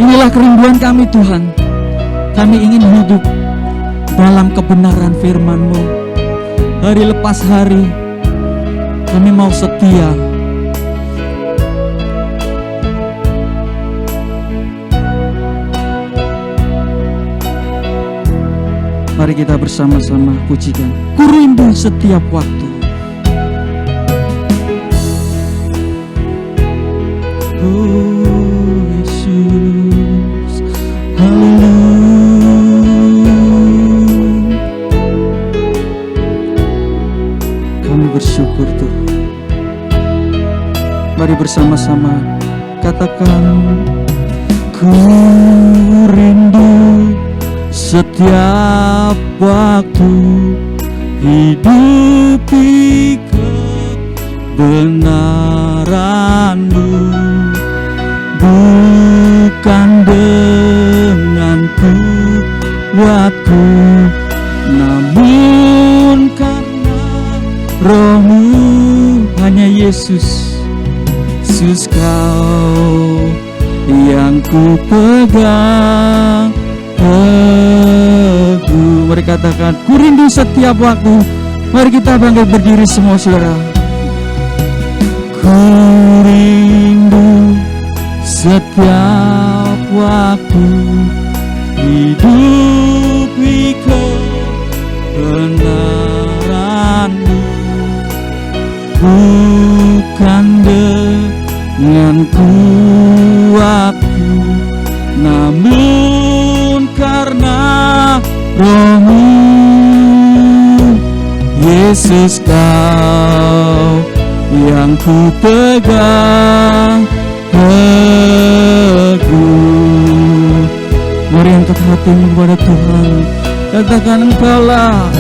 Inilah kerinduan kami Tuhan. Kami ingin hidup dalam kebenaran firman-Mu. Hari lepas hari kami mau setia. Mari kita bersama-sama pujikan. Ku rindu setiap waktu. Oh Yesus, haleluya. Kami bersyukur Tuhan. Mari bersama-sama katakan, ku rindu setiap waktu hidupi kebenaran-Mu, bukan dengan kuatku, namun karena Roh-Mu. Hanya Yesus, Yesus Kau yang ku pegang teguh. Mari katakan, ku rindu setiap waktu. Mari kita bangkit berdiri semua saudara. Ku rindu setiap waktu hidupi kebenaran-Mu, bukan dengan kuatku, namun karena Roh-Mu. Yesus Kau yang ku pegang teguh. Mari angkat hatimu kepada Tuhan. Katakan, Engkaulah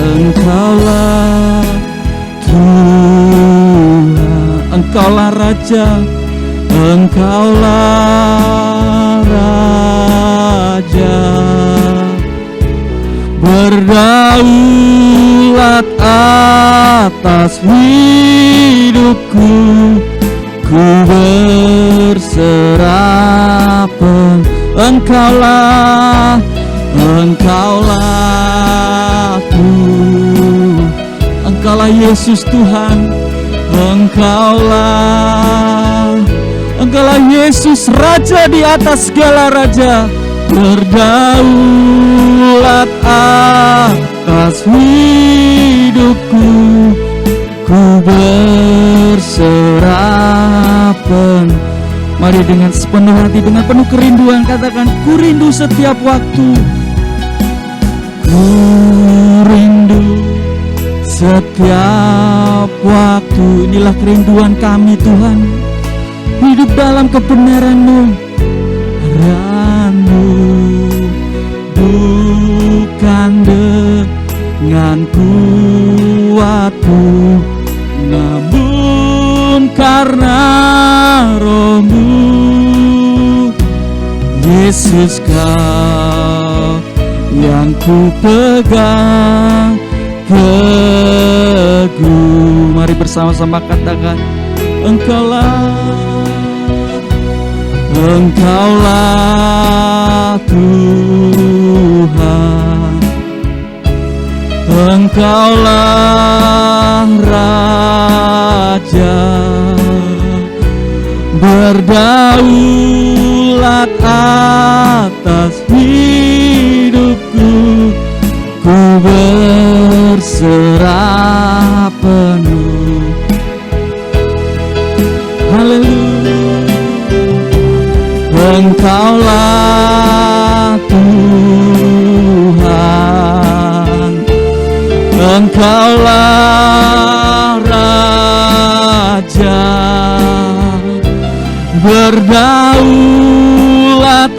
Tuhan, Engkaulah Raja, Engkaulah Raja. Berdaulat atas hidupku, ku berserah penuh. Engkaulah Tuhan, Engkaulah Yesus Tuhan, Engkaulah Yesus Raja di atas segala raja. Berdaulat atas hidupku, ku berserah penuh. Mari dengan sepenuh hati, dengan penuh kerinduan katakan, ku rindu setiap waktu. Ku rindu setiap waktu. Inilah kerinduan kami Tuhan. Hidup dalam kebenaran-Mu. Randu bukan dengan kuatku, namun karena Roh-Mu. Yesus Kau yang ku pegang teguh. Mari bersama-sama katakan, Engkaulah Tuhan, Engkaulah Raja. Berdaulat atas hidupku, ku berserah penuh. Haleluya. Engkaulah Tuhan, Engkaulah Raja. Berdaulat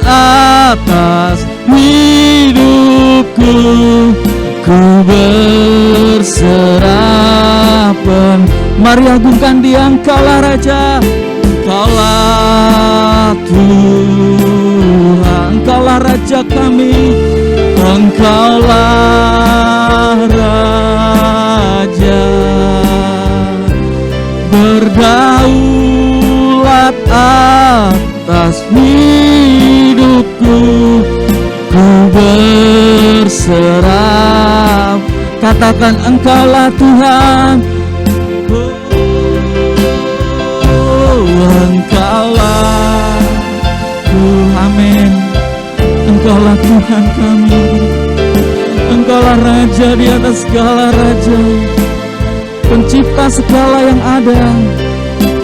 atas hidupku, ku berserah penuh. Mari agungkan Dia, Engkaulah Raja, Engkaulah Tuhan, Engkaulah Raja kami, Engkaulah Raja. Berdaulat atas hidupku, katakan Engkaulah Tuhan. Engkaulah amin. Engkaulah Tuhan kami. Engkaulah Raja di atas segala raja, Pencipta segala yang ada,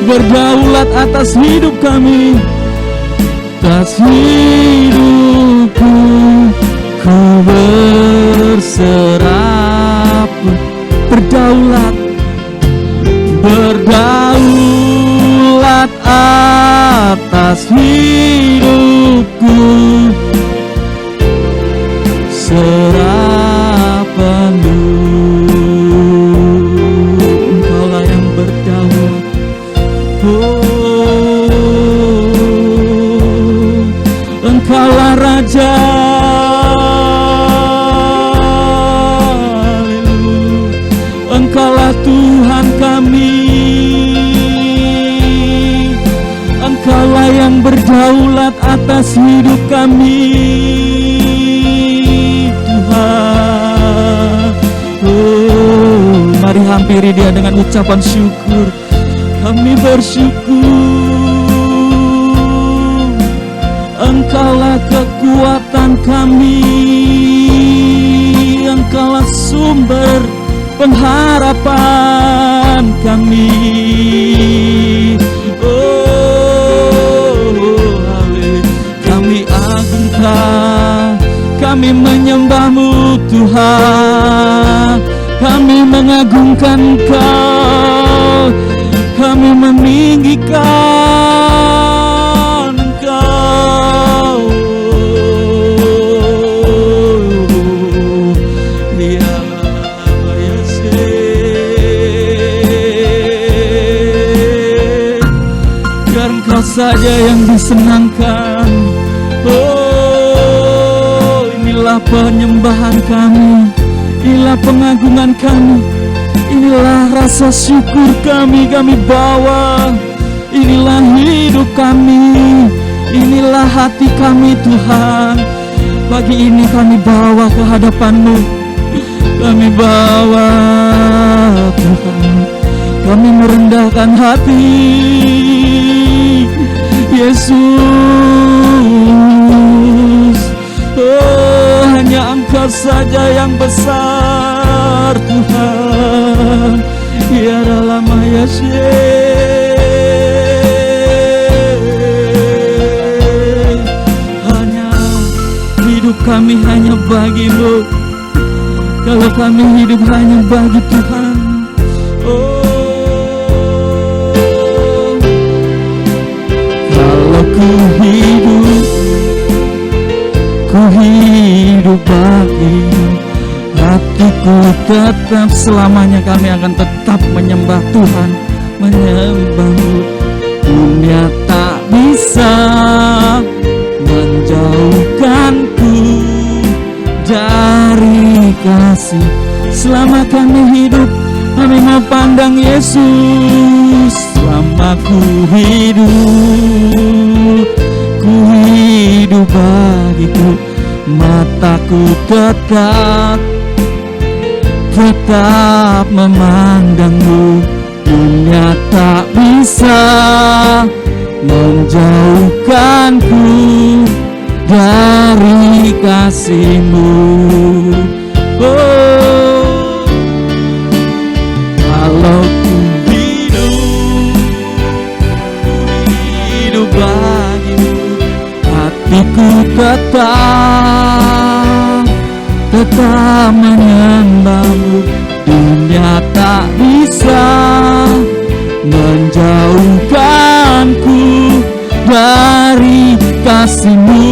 berdaulat atas hidup kami, atas hidupku. Ku berserah, berdaulat atas hidupku, serah penuh. Engkaulah yang berdaulat, Engkaulah Raja. Engkaulah Tuhan kami. Engkaulah yang berdaulat atas hidup kami, Tuhan. Mari hampiri Dia dengan ucapan syukur. Kami bersyukur. Engkaulah kekuatan kami. Engkaulah sumber pengharapan kami. Kami agungkan, kami menyembah-Mu Tuhan. Kami mengagungkan Engkau, kami meninggikan Engkau. Biar Engkau saja yang disenangkan. Inilah penyembahan kami, inilah pengagungan kami, inilah rasa syukur kami bawa. Inilah hidup kami, inilah hati kami Tuhan. Pagi ini kami bawa ke hadapan-Mu, kami bawa Tuhan. Kami merendahkan hati Yesus. Hanya Engkau saja yang besar Tuhan. Ya dalam Yesus, hanya hidup kami hanya bagi-Mu. Kalau kami hidup hanya bagi Tuhan, kalau ku hidup bagi hatiku tetap selamanya. Kami akan tetap menyembah Tuhan, menyembah-Mu. Dunia tak bisa menjauhkanku dari kasih. Selama kami hidup, kami mau pandang Yesus. Selama ku hidup bagiku, mataku tetap memandang-Mu. Dunia tak bisa menjauhkanku dari kasih-Mu. Kalau ku hidup bagi-Mu, hatiku tetap menyembah-Mu. Dunia tak bisa menjauhkanku dari kasih-Mu.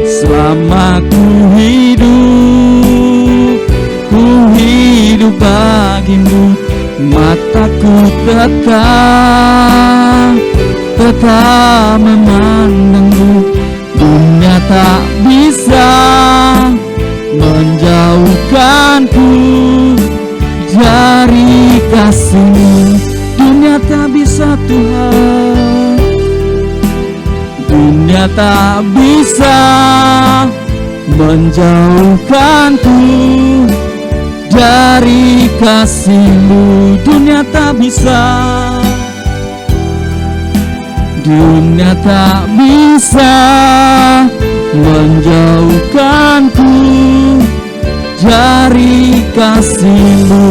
Selama ku hidup bagi-Mu, mataku tetap memandang-Mu. Dunia tak bisa menjauhkanku dari kasih-Mu. Dunia tak bisa Tuhan, dunia tak bisa menjauhkanku dari kasih-Mu. Dunia tak bisa, dunia tak bisa menjauhkanku dari kasih-Mu.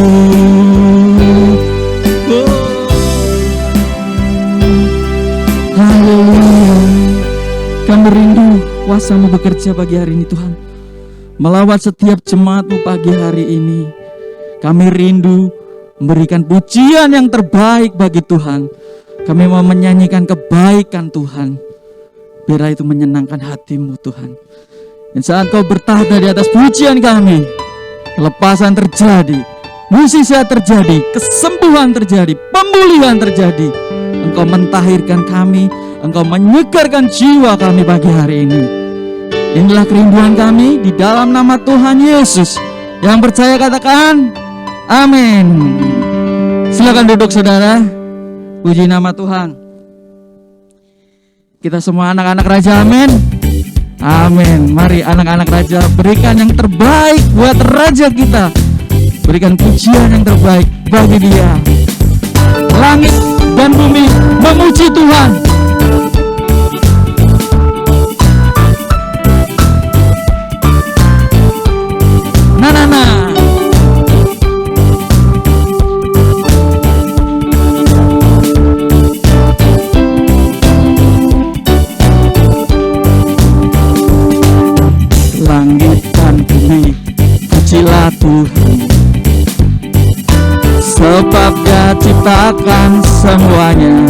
Haleluya. Kami rindu kuasa-Mu bekerja pagi hari ini Tuhan, melawat setiap jemaat-Mu pagi hari ini. Kami rindu memberikan pujian yang terbaik bagi Tuhan. Kami mau menyanyikan kebaikan Tuhan, biar itu menyenangkan hati-Mu Tuhan. Dan saat Kau bertahta di atas pujian kami, kelepasan terjadi, mukjizat terjadi, kesembuhan terjadi, pemulihan terjadi. Engkau mentahirkan kami, Engkau menyegarkan jiwa kami pagi hari ini. Inilah kerinduan kami di dalam nama Tuhan Yesus. Yang percaya katakan amin. Silakan duduk saudara. Puji nama Tuhan. Kita semua anak-anak raja, amin. Amin. Mari anak-anak raja berikan yang terbaik buat raja kita. Berikan pujian yang terbaik bagi Dia. Langit dan bumi memuji Tuhan. Nah. Langit dan bumi pujilah Tuhan, sebab Dia ciptakan semuanya.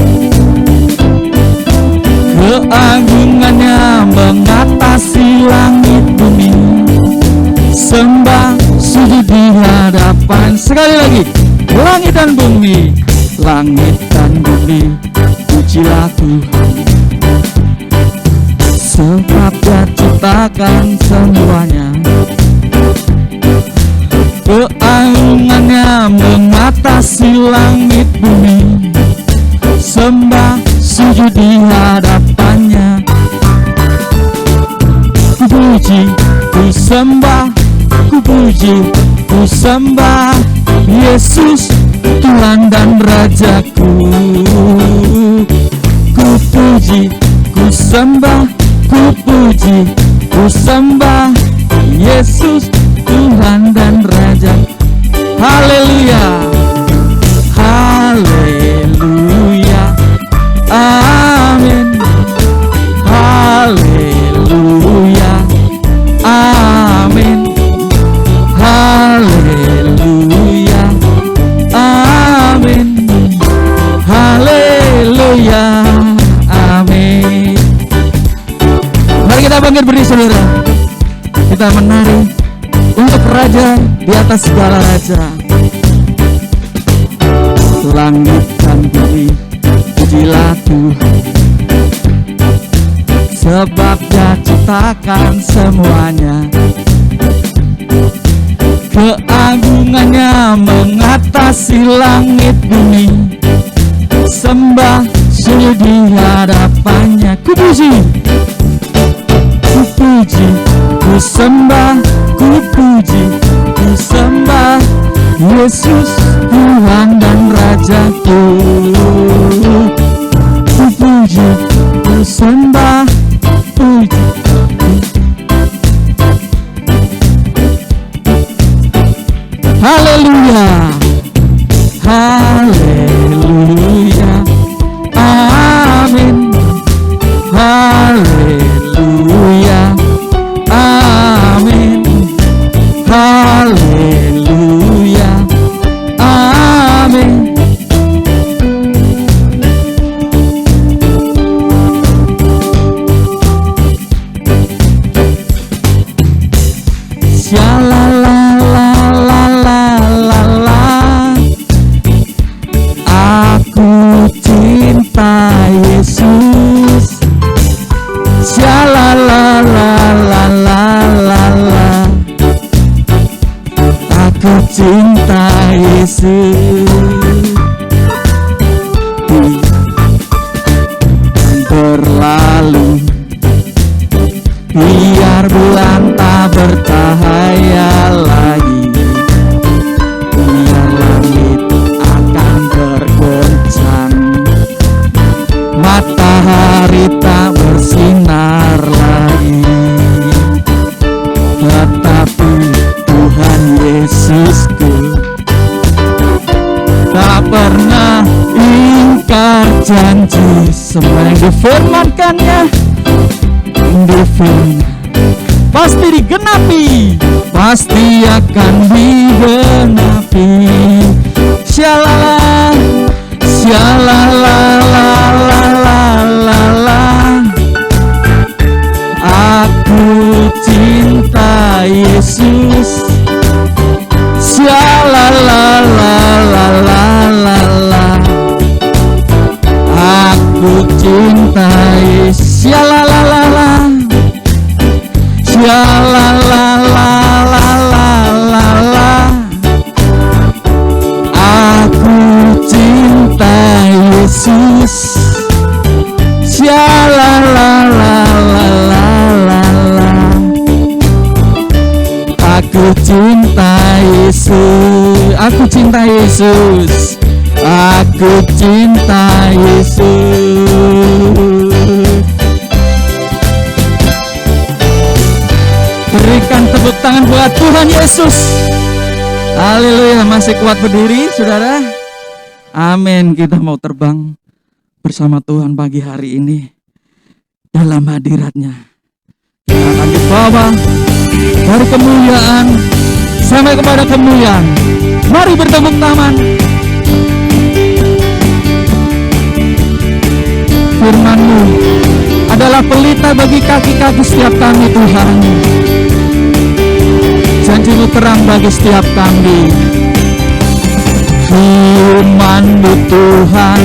Keagungannya mengatasi langit bumi, sembah sujud di hadapan. Sekali lagi, langit dan bumi, langit dan bumi pujilah Tuhan, sebab Dia ciptakan semuanya. Keagungannya mengatasi langit bumi, sembah sujud di hadapannya. Ku puji, ku sembah, ku puji, ku sembah Yesus Tuhan dan Rajaku. Ku puji, ku sembah, ku puji, ku sembah Yesus Tuhan dan Raja. Haleluya, haleluya, amin. Haleluya, amin. Haleluya, amin. Haleluya, amin. Mari kita bangkit berdiri saudara. Kita menari untuk Raja di atas segala raja. Langit dan bumi pujilah Tuhan, sebab Dia ciptakan semuanya. Keagungannya mengatasi langit bumi, sembah sujud di hadapannya. Ku puji, ku puji, ku sembah, ku puji, ku sembah Yesus Tuhan dan Rajaku. Ku puji, ku sembah, puji. Haleluya, haleluya, amin. Haleluya, amin. Haleluya, amin. janji semua yang difirmankannya pasti digenapi, pasti akan digenapi. Shalala, shalala, la la la la la. Aku cinta Yesus. Shalala, la la la la la. Aku cinta Yesus. Shalala la la. Ya la la la la la la la. Aku cinta Yesus. Ya la la la la la la la. Aku cinta Yesus. Aku cinta Yesus. Aku cinta Yesus. Berikan tepuk tangan buat Tuhan Yesus. Haleluya. Masih kuat berdiri saudara? Amin. Kita mau terbang bersama Tuhan pagi hari ini dalam hadirat-Nya. Kita akan dibawa dari kemuliaan sampai kepada kemuliaan. Mari bertepuk tangan. Firman-Mu adalah pelita bagi kaki-kaki setiap kami Tuhan. Janji-Mu terang bagi setiap kami. Firman-Mu Tuhan,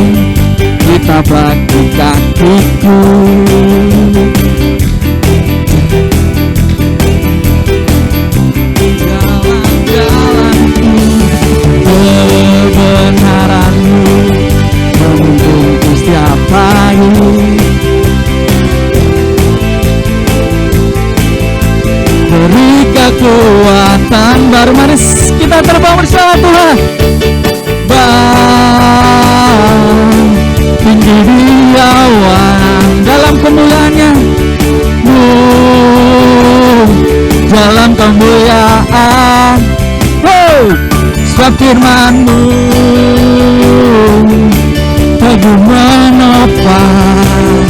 kita bagi kakiku. Jalan-jalanku, kebenaran-Mu menuntunku setiap hari. Beri kekuatan baru, mari kita terbang bersama Tuhan. Bang tinggi di awan dalam kemuliaan-Nya, dalam kemuliaan. Sebab firman-Mu teguh menopang,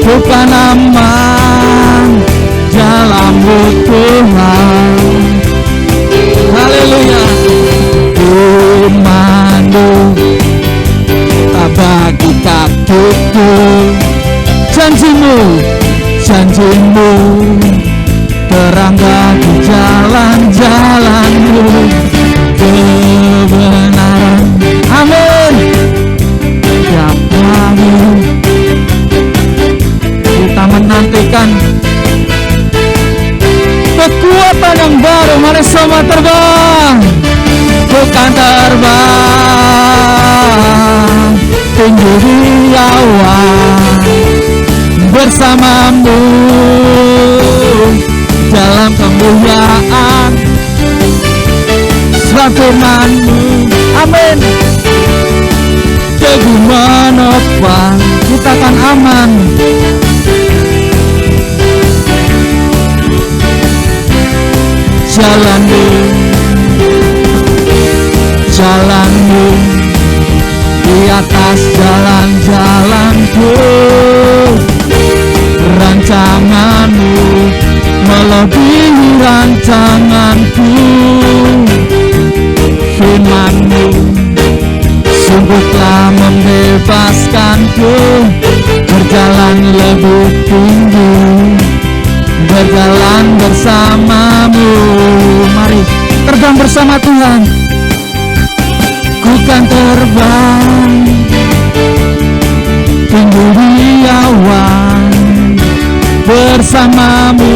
bukan aman dalam Tuhan. Haleluya. Firman-Mu tak bagi kakiku. Janji-Mu, janji-Mu terang bagi jalan-jalan-Mu. Kebenaran, amin. Tiap hari kita menantikan kekuatan yang baru. Mari semua terbang. Bukan terbang tinggi di awan bersama-Mu dalam kemuliaan. Sebab firman-Mu, amin, teguh menopang, kita akan aman. Jalan-Mu, jalan-Mu di atas jalan-jalanku. Rancangan-Mu melebihi rancanganku. Firman-Mu sungguh telah membebaskanku, berjalan lebih tinggi, berjalan bersama-Mu. Mari terbang bersama Tuhan. Ku kan terbang tinggi di awan bersama-Mu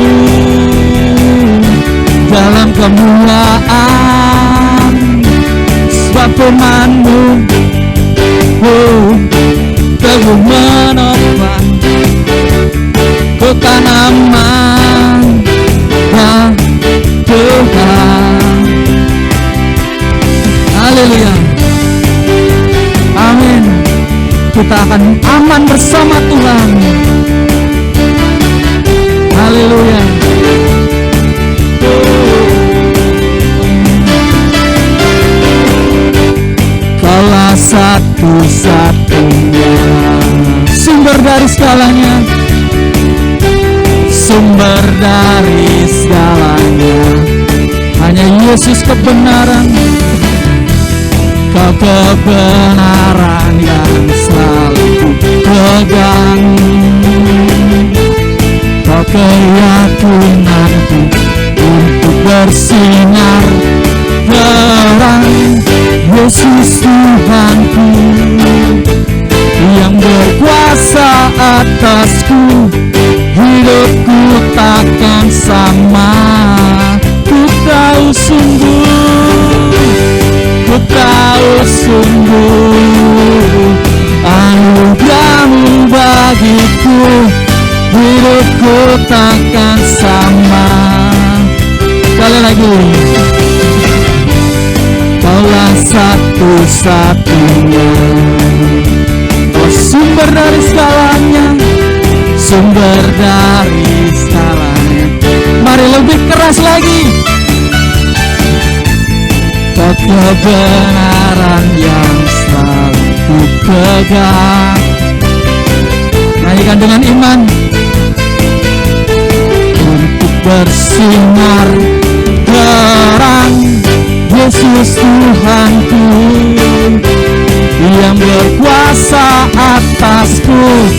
dalam kemuliaan. Sebab firman-Mu teguh menopang, ku kan aman ya Tuhan. Haleluya, amin. Kita akan aman bersama Tuhan. Haleluya. Kaulah satu-satunya sumber dari segalanya, sumber dari segalanya. Hanya Yesus kebenaran, Kau kebenaran yang selalu ku pegang. Kau keyakinanku untuk bersinar terang. Yesus Tuhanku yang berkuasa atasku, hidupku takkan sama. Ku tahu sungguh anugerah-Mu bagiku, hidupku takkan sama. Sekali lagi, Kaulah satu-satunya, Kau sumber dari segalanya, sumber dari segalanya. Mari lebih keras lagi. Kau kebenaran yang selalu ku pegang. Nyanyikan dengan iman. Untuk bersinar terang, Yesus Tuhanku yang berkuasa atasku,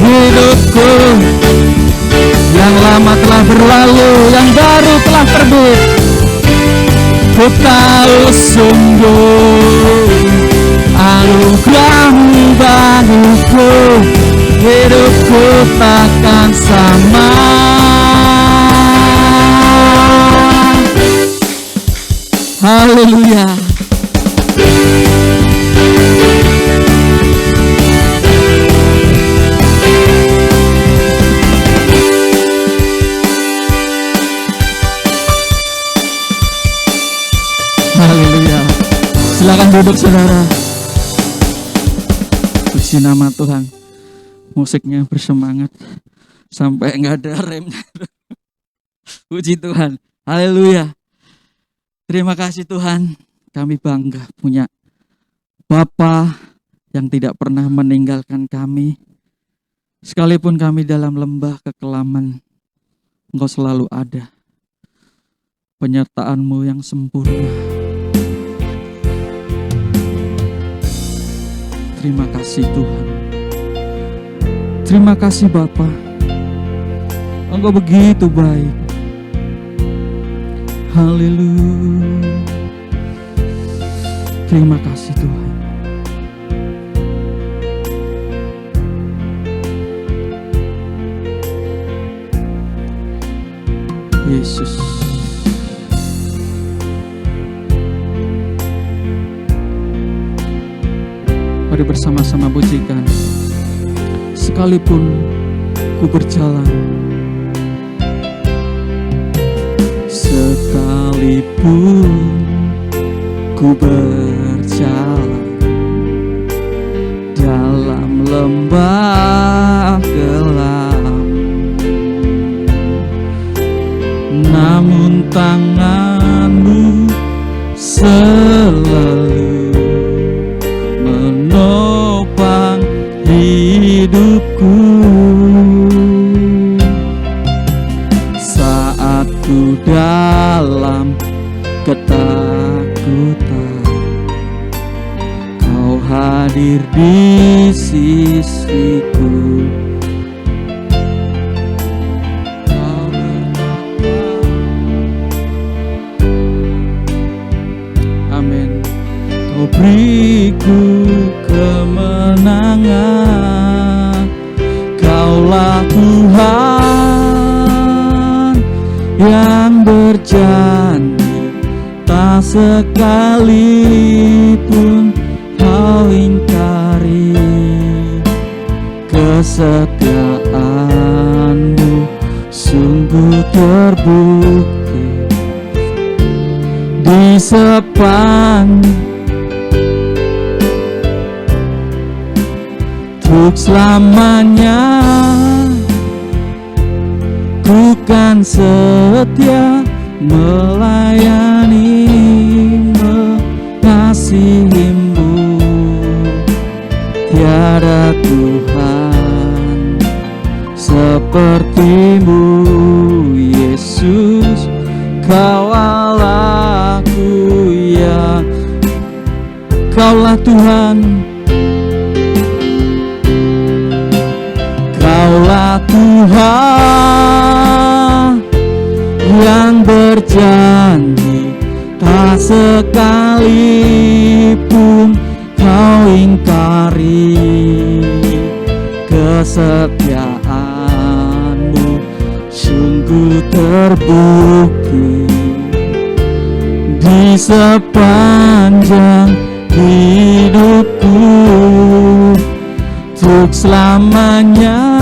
hidupku yang lama telah berlalu, yang baru telah terbit. Ku tahu sungguh anugerah-Mu bagiku, hidupku takkan sama. Haleluya. Haleluya. Silakan duduk saudara. Puji nama Tuhan. Musiknya bersemangat sampai nggak ada remnya. Puji Tuhan. Haleluya. Terima kasih Tuhan. Kami bangga punya Bapa yang tidak pernah meninggalkan kami. Sekalipun kami dalam lembah kekelaman, Engkau selalu ada. Penyertaan-Mu yang sempurna. Terima kasih Tuhan. Terima kasih Bapa. Engkau begitu baik. Haleluya. Terima kasih Tuhan. Yesus. Mari bersama-sama pujikan. Sekalipun ku berjalan, sekalipun ku berjalan dalam lembah gelap, namun tangan-Mu selalu menopang hidupku. Saat ku dalam ketakutan, Kau hadir di sisiku. Amin. Kau beriku kemenangan. Kaulah Tuhan yang berjanji, tak sekalipun Kau ingkari. Kesetiaan-Mu sungguh terbukti di sepanjang untuk selamanya. Ku kan setia melayani, mengasihi-Mu. Tiada Tuhan sepertimu, Yesus. Kau Allahku, ya Kaulah Tuhan, Kaulah Tuhan yang berjanji, tak sekalipun Kau ingkari kesetiaanmu. Sungguh terbukti di sepanjang hidupku, untuk selamanya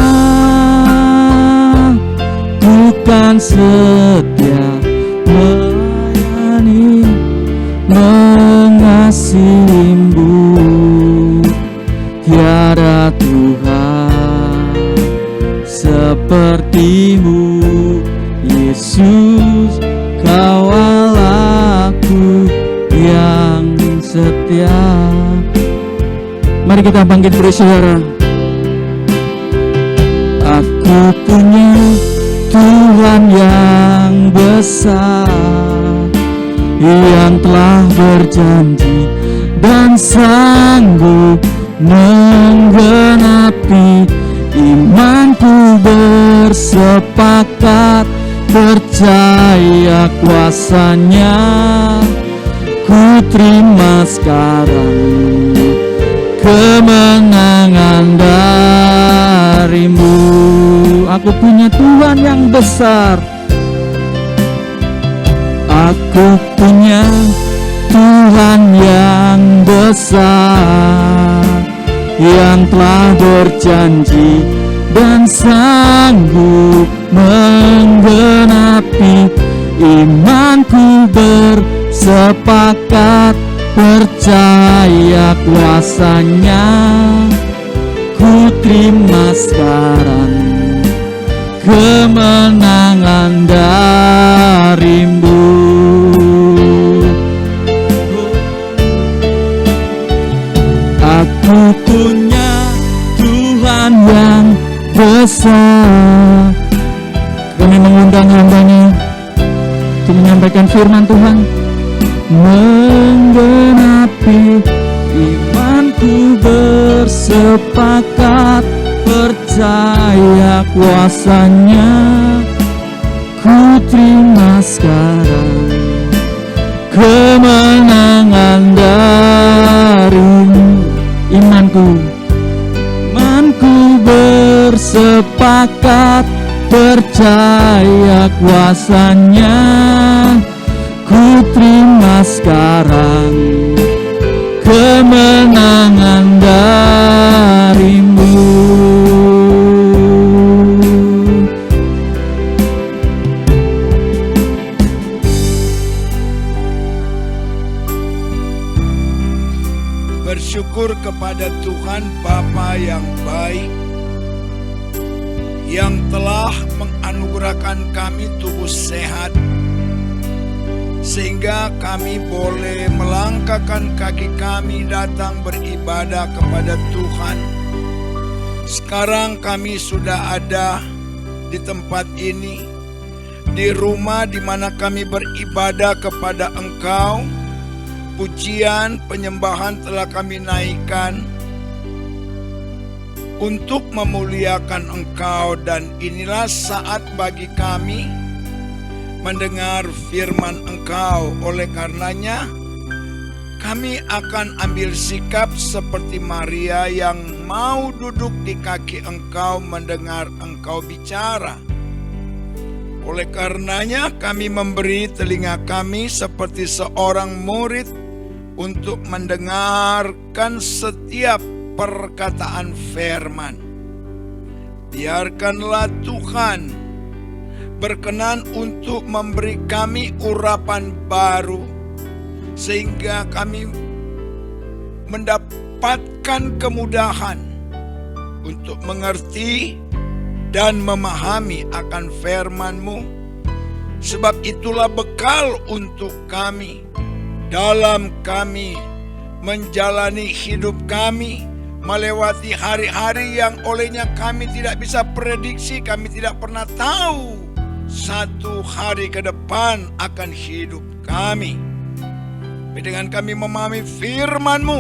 ku kan setia melayani, mengasihimu. Tiada Tuhan sepertimu, Yesus. Kau Allahku yang setia. Mari kita bangkit bersaudara. Aku punya Tuhan yang besar, yang telah berjanji dan sanggup menggenapi. Imanku bersepakat, percaya kuasanya. Ku terima sekarang kemenangan darimu. Aku punya Tuhan yang besar, aku punya Tuhan yang besar, yang telah berjanji dan sanggup menggenapi. Imanku bersepakat, percaya kuasanya. Ku terima sekarang kemenangan darimu. Aku punya Tuhan yang besar. Kami mengundang hamba-Nya untuk menyampaikan firman Tuhan, menggenapi. Imanku bersepakat, percaya kuasanya. Ku terima sekarang kemenangan darimu. Imanku bersepakat, percaya kuasanya. Ku terima sekarang kemenangan darimu. Bersyukur kepada Tuhan Bapa yang baik, yang telah menganugerahkan kami tubuh sehat, sehingga kami boleh melangkahkan kaki kami datang beribadah kepada Tuhan. Sekarang kami sudah ada di tempat ini, di rumah di mana kami beribadah kepada Engkau. Pujian, penyembahan telah kami naikkan untuk memuliakan Engkau, dan inilah saat bagi kami mendengar firman Engkau. Oleh karenanya kami akan ambil sikap seperti Maria yang mau duduk di kaki Engkau mendengar Engkau bicara. Oleh karenanya kami memberi telinga kami seperti seorang murid untuk mendengarkan setiap perkataan firman. Biarkanlah Tuhan berkenan untuk memberi kami urapan baru, sehingga kami mendapatkan kemudahan untuk mengerti dan memahami akan firman-Mu. Sebab itulah bekal untuk kami dalam kami menjalani hidup kami melewati hari-hari yang olehnya kami tidak bisa prediksi, kami tidak pernah tahu satu hari ke depan akan hidup kami. Tapi dengan kami memahami firman-Mu,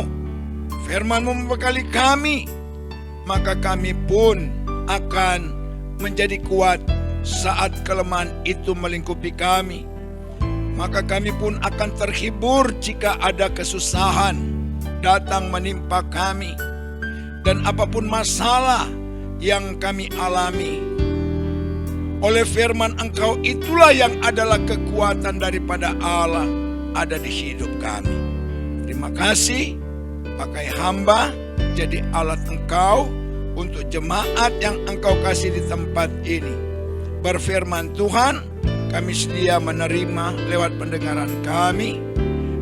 firman-Mu membekali kami, maka kami pun akan menjadi kuat saat kelemahan itu melingkupi kami. Maka kami pun akan terhibur jika ada kesusahan datang menimpa kami. Dan apapun masalah yang kami alami, oleh firman Engkau itulah yang adalah kekuatan daripada Allah ada di hidup kami. Terima kasih, pakai hamba jadi alat Engkau untuk jemaat yang Engkau kasih di tempat ini. Berfirman Tuhan, kami sedia menerima lewat pendengaran kami,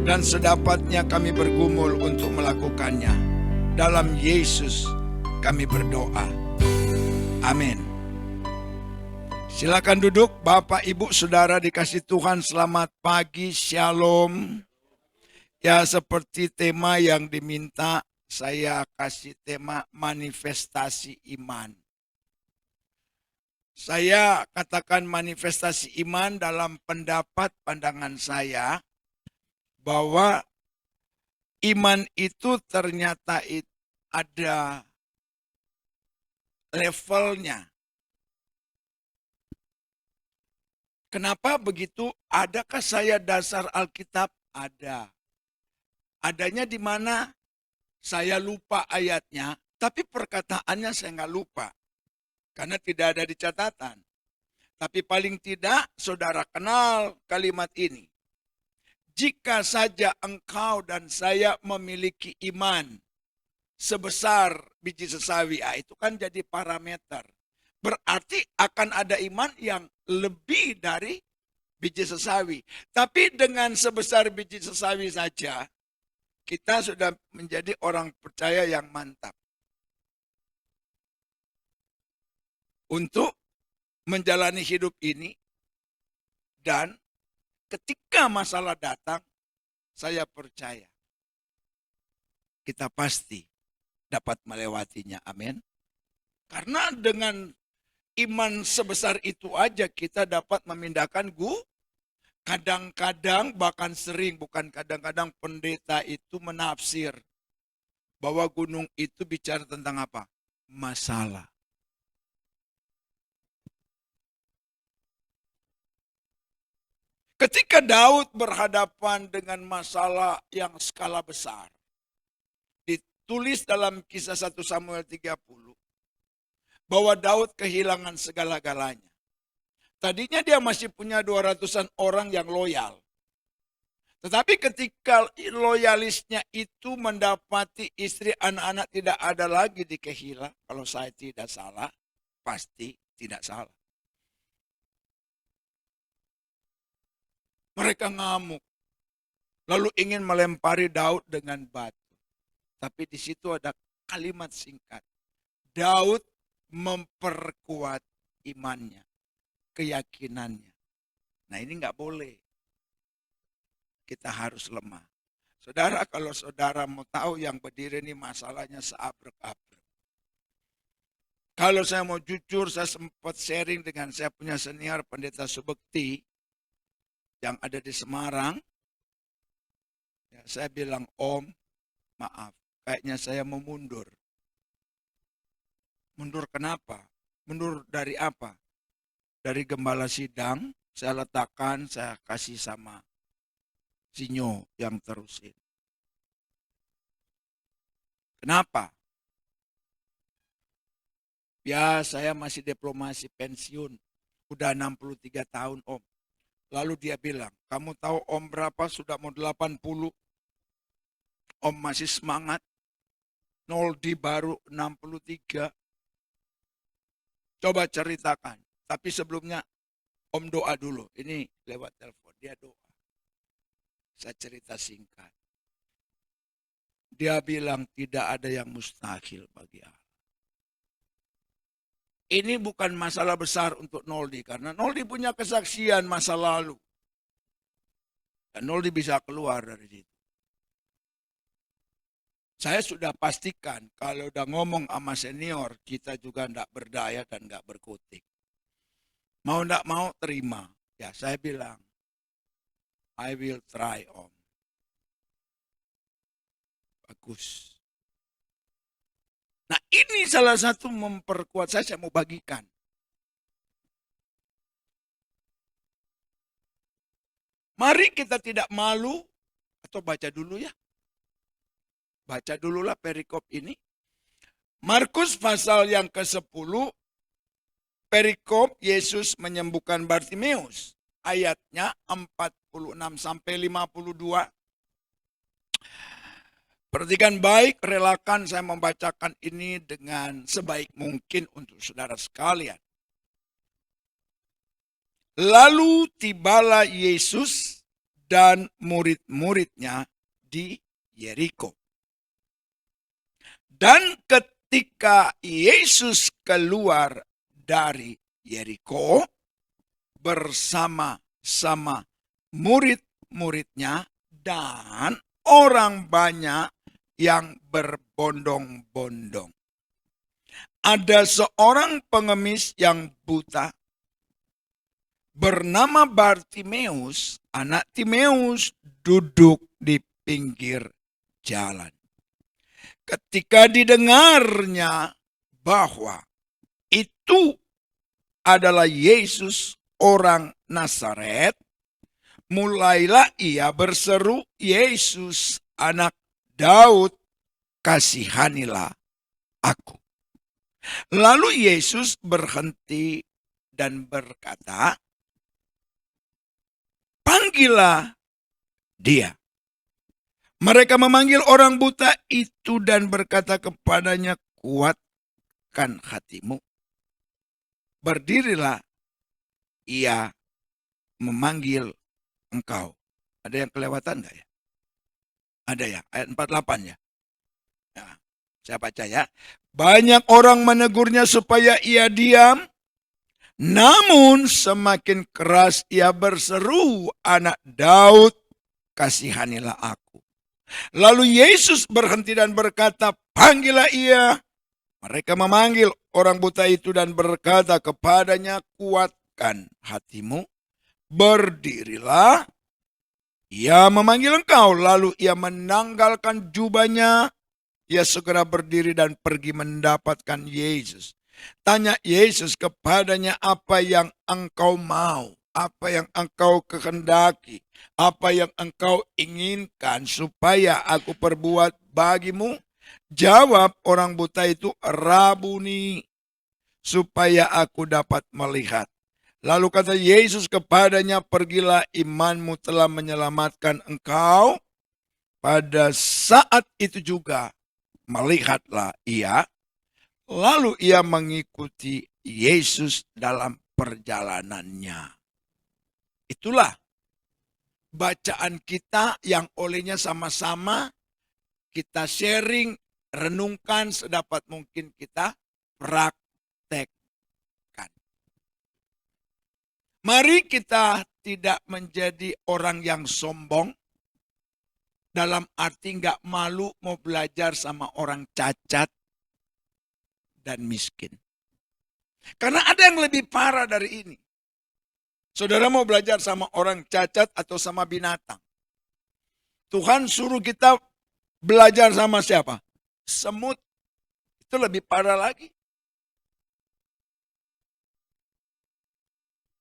dan sedapatnya kami bergumul untuk melakukannya. Dalam Yesus kami berdoa. Amin. Silakan duduk, Bapak, Ibu, Saudara dikasih Tuhan, selamat pagi, Shalom. Ya, seperti tema yang diminta, saya kasih tema manifestasi iman. Saya katakan manifestasi iman dalam pandangan saya, bahwa iman itu ternyata ada levelnya. Kenapa begitu? Adakah saya dasar Alkitab? Ada. Adanya di mana saya lupa ayatnya, tapi perkataannya saya nggak lupa. Karena tidak ada di catatan. Tapi paling tidak saudara kenal kalimat ini. Jika saja engkau dan saya memiliki iman sebesar biji sesawi, itu kan jadi parameter. Berarti akan ada iman yang lebih dari biji sesawi. Tapi dengan sebesar biji sesawi saja, kita sudah menjadi orang percaya yang mantap. Untuk menjalani hidup ini, dan ketika masalah datang, saya percaya kita pasti dapat melewatinya. Amin. Karena dengan iman sebesar itu aja kita dapat memindahkan kadang-kadang, bahkan sering, bukan kadang-kadang, pendeta itu menafsir bahwa gunung itu bicara tentang apa? Masalah. Ketika Daud berhadapan dengan masalah yang skala besar, ditulis dalam kisah 1 Samuel 30, bahwa Daud kehilangan segala-galanya. Tadinya dia masih punya 200-an orang yang loyal. Tetapi ketika loyalisnya itu mendapati istri, anak-anak tidak ada lagi di Kehila, kalau saya tidak salah, pasti tidak salah. Mereka ngamuk, lalu ingin melempari Daud dengan batu. Tapi di situ ada kalimat singkat. Daud memperkuat imannya, keyakinannya. Nah, ini nggak boleh. Kita harus lemah. Saudara, kalau saudara mau tahu yang berdiri ini masalahnya seabrek-abrek. Kalau saya mau jujur, saya sempat sharing dengan saya punya senior pendeta Subekti yang ada di Semarang. Ya, saya bilang, Om, maaf, kayaknya saya mau mundur. Mundur kenapa? Mundur dari apa? Dari gembala sidang, saya letakkan, saya kasih sama Sinyo yang terusin. Kenapa? Ya, saya masih diplomasi pensiun. Udah 63 tahun, Om. Lalu dia bilang, kamu tahu Om berapa? Sudah mau 80. Om masih semangat. 0 di baru 63. Coba ceritakan. Tapi sebelumnya Om doa dulu. Ini lewat telepon. Dia doa. Saya cerita singkat. Dia bilang tidak ada yang mustahil bagi Allah. Ini bukan masalah besar untuk Noldi. Karena Noldi punya kesaksian masa lalu. Dan Noldi bisa keluar dari situ. Saya sudah pastikan kalau udah ngomong sama senior, kita juga tidak berdaya dan nggak berkutik. Mau tidak mau terima. Ya saya bilang, I will try om. Bagus. Nah ini salah satu memperkuat saya mau bagikan. Mari kita tidak malu, atau baca dulu ya. Baca dululah perikop ini. Markus pasal yang ke-10, perikop Yesus menyembuhkan Bartimeus. Ayatnya 46 sampai 52. Perhatikan baik, relakan saya membacakan ini dengan sebaik mungkin untuk saudara sekalian. Lalu tibalah Yesus dan murid-muridnya di Yeriko. Dan ketika Yesus keluar dari Yeriko bersama-sama murid-muridnya dan orang banyak yang berbondong-bondong. Ada seorang pengemis yang buta bernama Bartimeus, anak Timeus, duduk di pinggir jalan. Ketika didengarnya bahwa itu adalah Yesus orang Nazaret, mulailah ia berseru, Yesus anak Daud, kasihanilah aku. Lalu Yesus berhenti dan berkata, panggillah dia. Mereka memanggil orang buta itu dan berkata kepadanya, kuatkan hatimu. Berdirilah, ia memanggil engkau. Ada yang kelewatan enggak ya? Ada ya, ayat 48 ya. Nah, saya baca ya. Banyak orang menegurnya supaya ia diam. Namun semakin keras ia berseru, anak Daud, kasihanilah aku. Lalu Yesus berhenti dan berkata, panggillah ia. Mereka memanggil orang buta itu dan berkata kepadanya, kuatkan hatimu, berdirilah. Ia memanggil engkau, lalu ia menanggalkan jubahnya. Ia segera berdiri dan pergi mendapatkan Yesus. Tanya Yesus kepadanya, apa yang engkau mau? Apa yang engkau kehendaki? Apa yang engkau inginkan supaya aku perbuat bagimu? Jawab orang buta itu, Rabuni, supaya aku dapat melihat. Lalu kata Yesus kepadanya, pergilah, imanmu telah menyelamatkan engkau. Pada saat itu juga melihatlah ia. Lalu ia mengikuti Yesus dalam perjalanannya. Itulah bacaan kita yang olehnya sama-sama kita sharing, renungkan sedapat mungkin kita praktekkan. Mari kita tidak menjadi orang yang sombong, dalam arti nggak malu mau belajar sama orang cacat dan miskin. Karena ada yang lebih parah dari ini. Saudara mau belajar sama orang cacat atau sama binatang. Tuhan suruh kita belajar sama siapa? Semut. Itu lebih parah lagi.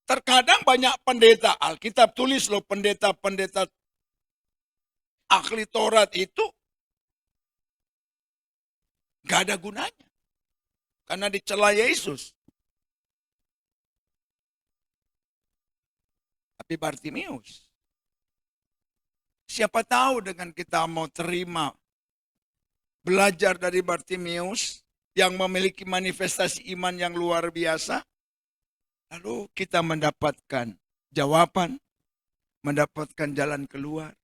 Terkadang banyak pendeta, Alkitab tulis loh, pendeta-pendeta ahli Taurat itu gak ada gunanya. Karena dicela Yesus. Tapi Bartimeus, siapa tahu dengan kita mau terima belajar dari Bartimeus yang memiliki manifestasi iman yang luar biasa, lalu kita mendapatkan jawaban, mendapatkan jalan keluar.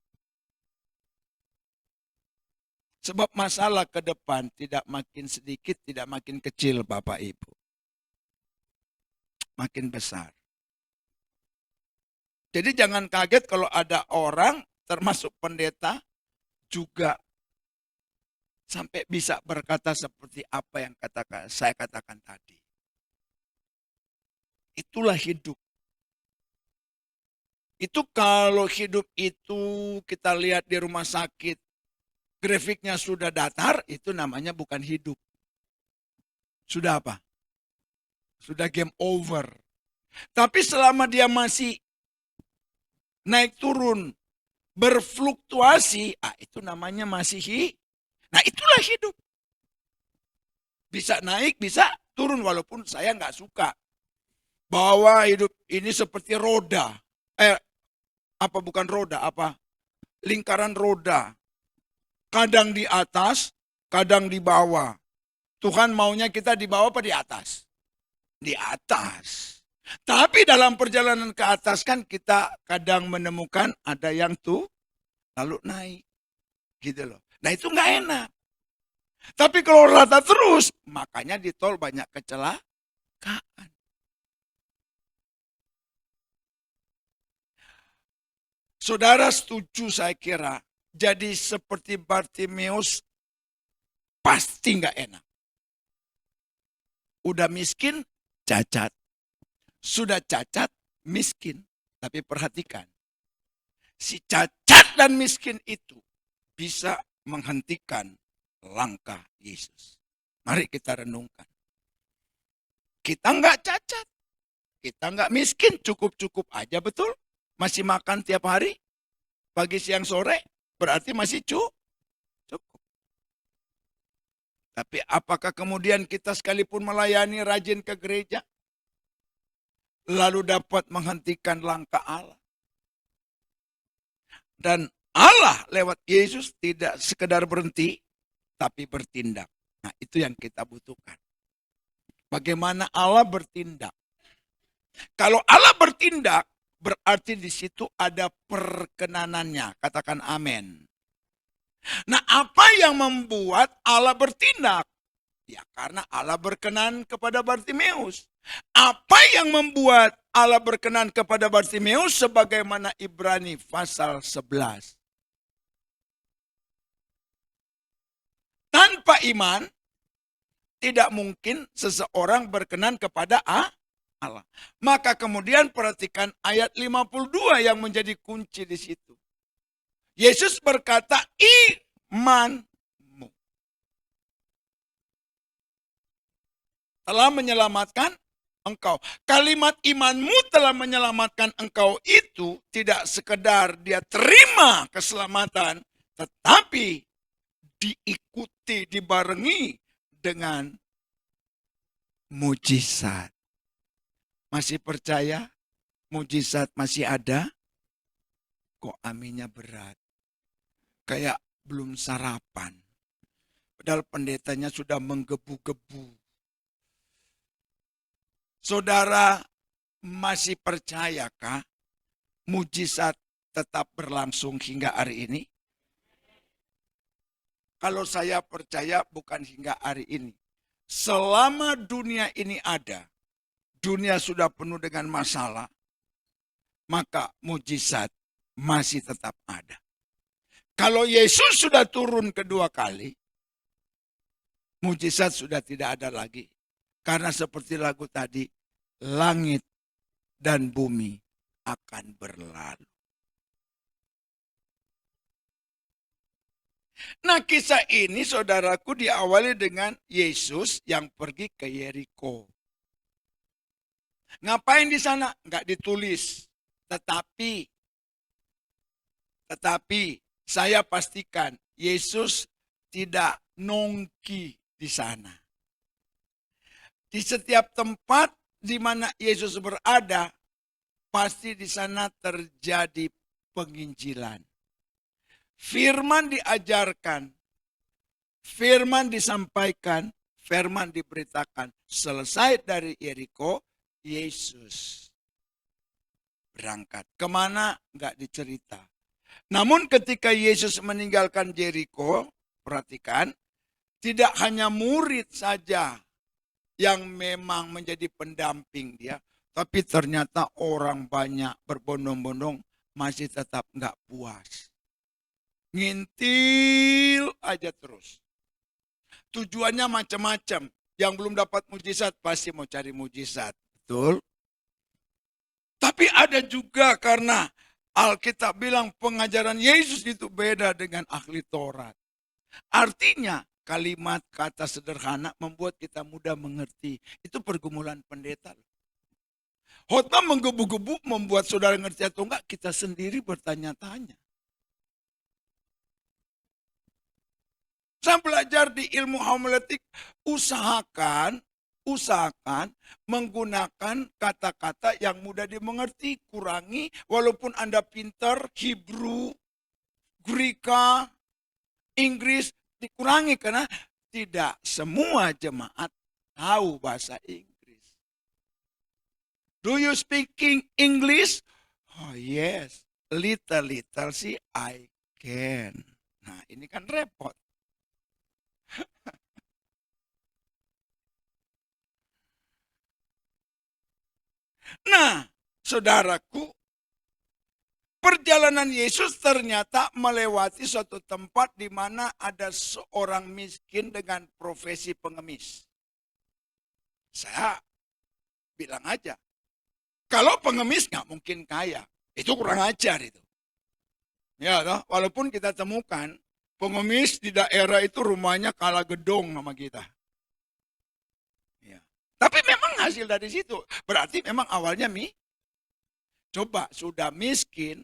Sebab masalah ke depan tidak makin sedikit, tidak makin kecil Bapak Ibu. Makin besar. Jadi jangan kaget kalau ada orang termasuk pendeta juga sampai bisa berkata seperti apa yang saya katakan tadi. Itulah hidup. Itu kalau hidup itu kita lihat di rumah sakit, grafiknya sudah datar, itu namanya bukan hidup. Sudah apa? Sudah game over. Tapi selama dia masih naik turun, berfluktuasi, itu namanya masih hidup. Nah itulah hidup. Bisa naik, bisa turun, walaupun saya nggak suka. Bahwa hidup ini seperti roda. Bukan roda, lingkaran roda. Kadang di atas, kadang di bawah. Tuhan maunya kita di bawah apa di atas? Di atas. Tapi dalam perjalanan ke atas kan kita kadang menemukan ada yang tuh lalu naik. Gitu loh. Nah itu nggak enak. Tapi kalau rata terus, makanya di tol banyak kecelakaan. Saudara setuju saya kira, jadi seperti Bartimeus pasti nggak enak. Udah miskin, cacat. Sudah cacat, miskin. Tapi perhatikan, si cacat dan miskin itu bisa menghentikan langkah Yesus. Mari kita renungkan. Kita nggak cacat, kita nggak miskin, cukup-cukup aja, betul? Masih makan tiap hari, pagi, siang, sore, berarti masih cukup. Tapi apakah kemudian kita sekalipun melayani rajin ke gereja, lalu dapat menghentikan langkah Allah? Dan Allah lewat Yesus tidak sekedar berhenti, tapi bertindak. Nah itu yang kita butuhkan. Bagaimana Allah bertindak? Kalau Allah bertindak, berarti di situ ada perkenanannya. Katakan amin. Nah, apa yang membuat Allah bertindak? Ya, karena Allah berkenan kepada Bartimeus. Apa yang membuat Allah berkenan kepada Bartimeus? Sebagaimana Ibrani pasal 11. Tanpa iman, tidak mungkin seseorang berkenan kepada Allah. Maka kemudian perhatikan ayat 52 yang menjadi kunci di situ. Yesus berkata, imanmu telah menyelamatkan engkau. Kalimat imanmu telah menyelamatkan engkau itu tidak sekedar dia terima keselamatan, tetapi diikuti, dibarengi dengan mujizat. Masih percaya mujizat masih ada? Kok aminnya berat? Kayak belum sarapan. Padahal pendetanya sudah menggebu-gebu. Saudara masih percayakah mujizat tetap berlangsung hingga hari ini? Kalau saya percaya bukan hingga hari ini. Selama dunia ini ada, dunia sudah penuh dengan masalah, maka mujizat masih tetap ada. Kalau Yesus sudah turun kedua kali, mujizat sudah tidak ada lagi. Karena seperti lagu tadi, langit dan bumi akan berlalu. Nah, kisah ini saudaraku diawali dengan Yesus yang pergi ke Yeriko. Ngapain di sana? Enggak ditulis. Tetapi saya pastikan Yesus tidak nongki di sana. Di setiap tempat di mana Yesus berada, pasti di sana terjadi penginjilan. Firman diajarkan, firman disampaikan, firman diberitakan. Selesai dari Yeriko, Yesus berangkat. Kemana? Enggak dicerita. Namun ketika Yesus meninggalkan Yeriko, perhatikan, tidak hanya murid saja yang memang menjadi pendamping dia, tapi ternyata orang banyak berbondong-bondong masih tetap enggak puas. Ngintil aja terus. tujuannya macam-macam. Yang belum dapat mujizat pasti mau cari mujizat. Betul? Tapi ada juga karena Alkitab bilang pengajaran Yesus itu beda dengan ahli Taurat. Artinya kalimat kata sederhana membuat kita mudah mengerti. Itu pergumulan pendeta. Khotbah menggebu-gebu membuat saudara ngerti atau enggak, kita sendiri bertanya-tanya. Saya belajar di ilmu homiletik, usahakan menggunakan kata-kata yang mudah dimengerti, kurangi, walaupun Anda pintar, Hebrew, Greka, Inggris, dikurangi karena tidak semua jemaat tahu bahasa Inggris. Do you speaking English? Oh yes, little sih I can. Nah ini kan repot. Nah, saudaraku, perjalanan Yesus ternyata melewati suatu tempat di mana ada seorang miskin dengan profesi pengemis. Saya bilang aja, kalau pengemis nggak mungkin kaya, itu kurang ajar itu. Ya, toh, walaupun kita temukan pengemis di daerah itu rumahnya kalah gedung sama kita. Tapi memang hasil dari situ. Berarti memang awalnya coba sudah miskin,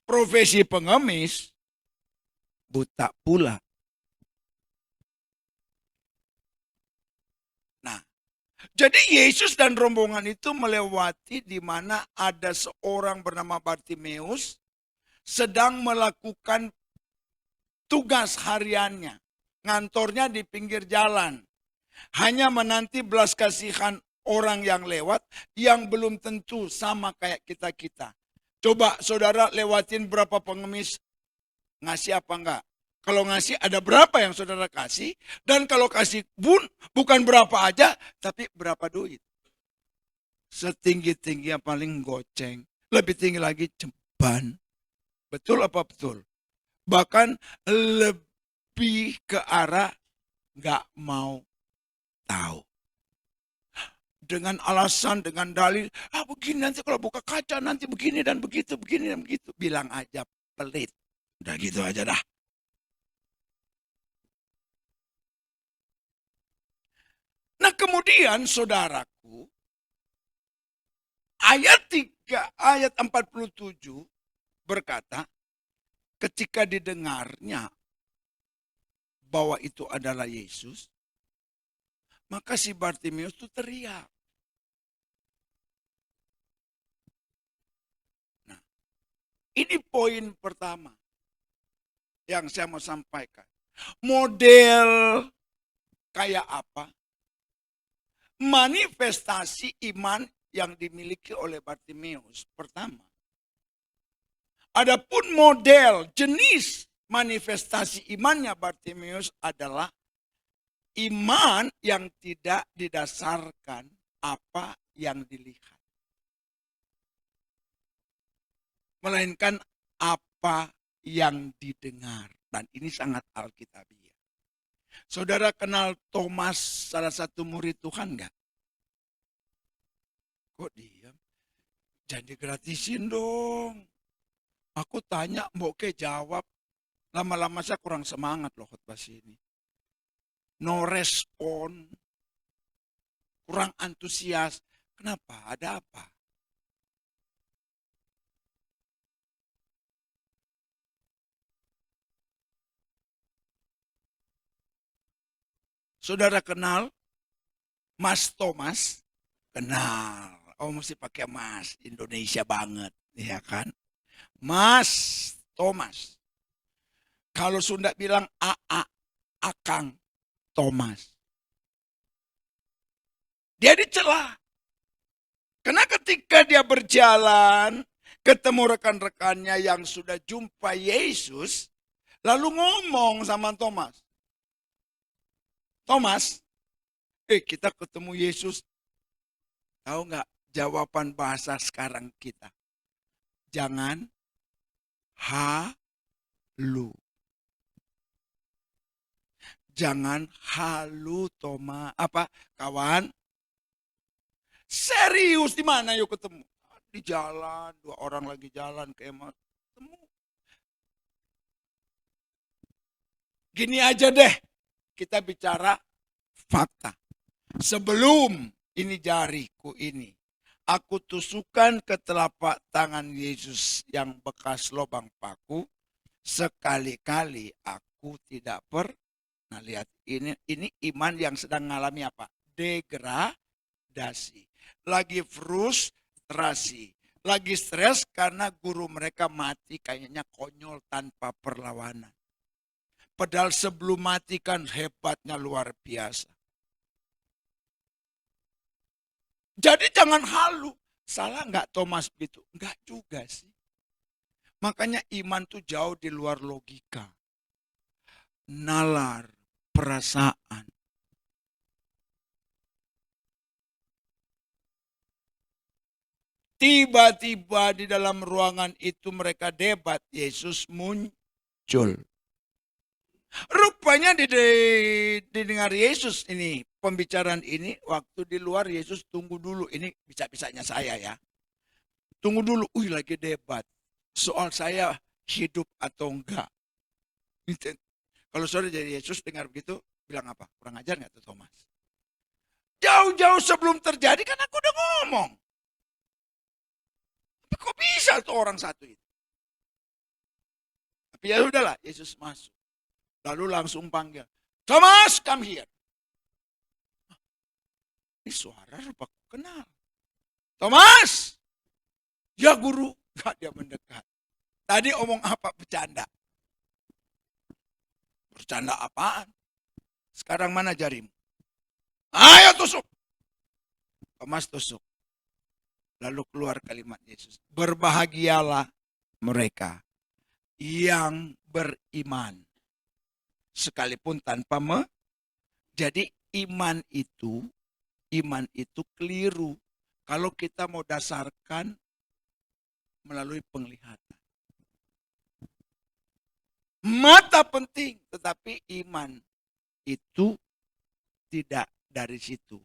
profesi pengemis, buta pula. Nah, jadi Yesus dan rombongan itu melewati di mana ada seorang bernama Bartimeus sedang melakukan tugas hariannya. Ngantornya di pinggir jalan. Hanya menanti belas kasihan orang yang lewat yang belum tentu sama kayak kita-kita. Coba saudara lewatin berapa pengemis, ngasih apa enggak? Kalau ngasih ada berapa yang saudara kasih? Dan kalau kasih bukan berapa aja, tapi berapa duit? Setinggi-tingginya paling goceng. Lebih tinggi lagi ceban. Betul apa betul? Bahkan lebih ke arah nggak mau tahu. Dengan alasan, dengan dalil, begini nanti kalau buka kaca nanti begini dan begitu, begini dan begitu. Bilang aja pelit. Udah gitu aja dah. Nah kemudian saudaraku, ayat 47 berkata, ketika didengarnya bahwa itu adalah Yesus, maka si Bartimeus itu teriak. Nah, ini poin pertama yang saya mau sampaikan. Model kayak apa? Manifestasi iman yang dimiliki oleh Bartimeus. Pertama, adapun model jenis manifestasi imannya Bartimeus adalah iman yang tidak didasarkan apa yang dilihat. Melainkan apa yang didengar. Dan ini sangat alkitabiah. Saudara kenal Thomas, salah satu murid Tuhan enggak? Kok diam? Jangan digratisin dong. Aku tanya, Mbok ke jawab. Lama-lama saya kurang semangat loh khotbah sini. No respon, kurang antusias. Kenapa? Ada apa? Saudara kenal Mas Thomas? Kenal. Oh mesti pakai Mas, Indonesia banget, ya kan? Mas Thomas. Kalau Sunda bilang Akang Thomas. Dia dicela. Karena ketika dia berjalan, ketemu rekan-rekannya yang sudah jumpa Yesus, lalu ngomong sama Thomas. Thomas, kita ketemu Yesus. Tahu nggak jawaban bahasa sekarang kita? Jangan halu. Jangan halu, Thomas. Apa, kawan? Serius, di mana yuk ketemu? Di jalan, 2 orang lagi jalan ke Emmaus. Ketemu. Gini aja deh, kita bicara fakta. Sebelum ini jariku ini, aku tusukkan ke telapak tangan Yesus yang bekas lubang paku. Sekali-kali aku tidak pernah lihat. Ini iman yang sedang mengalami apa? Degradasi. Lagi frustrasi. Lagi stres karena guru mereka mati kayaknya konyol tanpa perlawanan. Padahal sebelum mati kan hebatnya luar biasa. Jadi jangan halu. Salah nggak Thomas begitu? Nggak juga sih. Makanya iman tuh jauh di luar logika. Nalar, perasaan. Tiba-tiba di dalam ruangan itu mereka debat, Yesus muncul. Rupanya didengar Yesus ini, pembicaraan ini, waktu di luar Yesus tunggu dulu. Ini bisa-bisanya saya ya. Tunggu dulu, lagi debat. Soal saya hidup atau enggak. Kalau saudara jadi Yesus dengar begitu, bilang apa? Kurang ajar nggak tuh Thomas? Jauh-jauh sebelum terjadi kan aku udah ngomong. Tapi kok bisa tuh orang satu itu? Tapi ya udahlah, Yesus masuk. Lalu langsung panggil, Thomas, come here. Ini suara rupa kenal. Thomas! Ya guru. Gak, dia mendekat. Tadi omong apa? Bercanda. Bercanda apaan? Sekarang mana jarimu? Ayo tusuk. Thomas tusuk. Lalu keluar kalimat Yesus. Berbahagialah mereka yang beriman. Sekalipun tanpa Jadi iman itu keliru. Kalau kita mau dasarkan melalui penglihatan. Mata penting, tetapi iman itu tidak dari situ.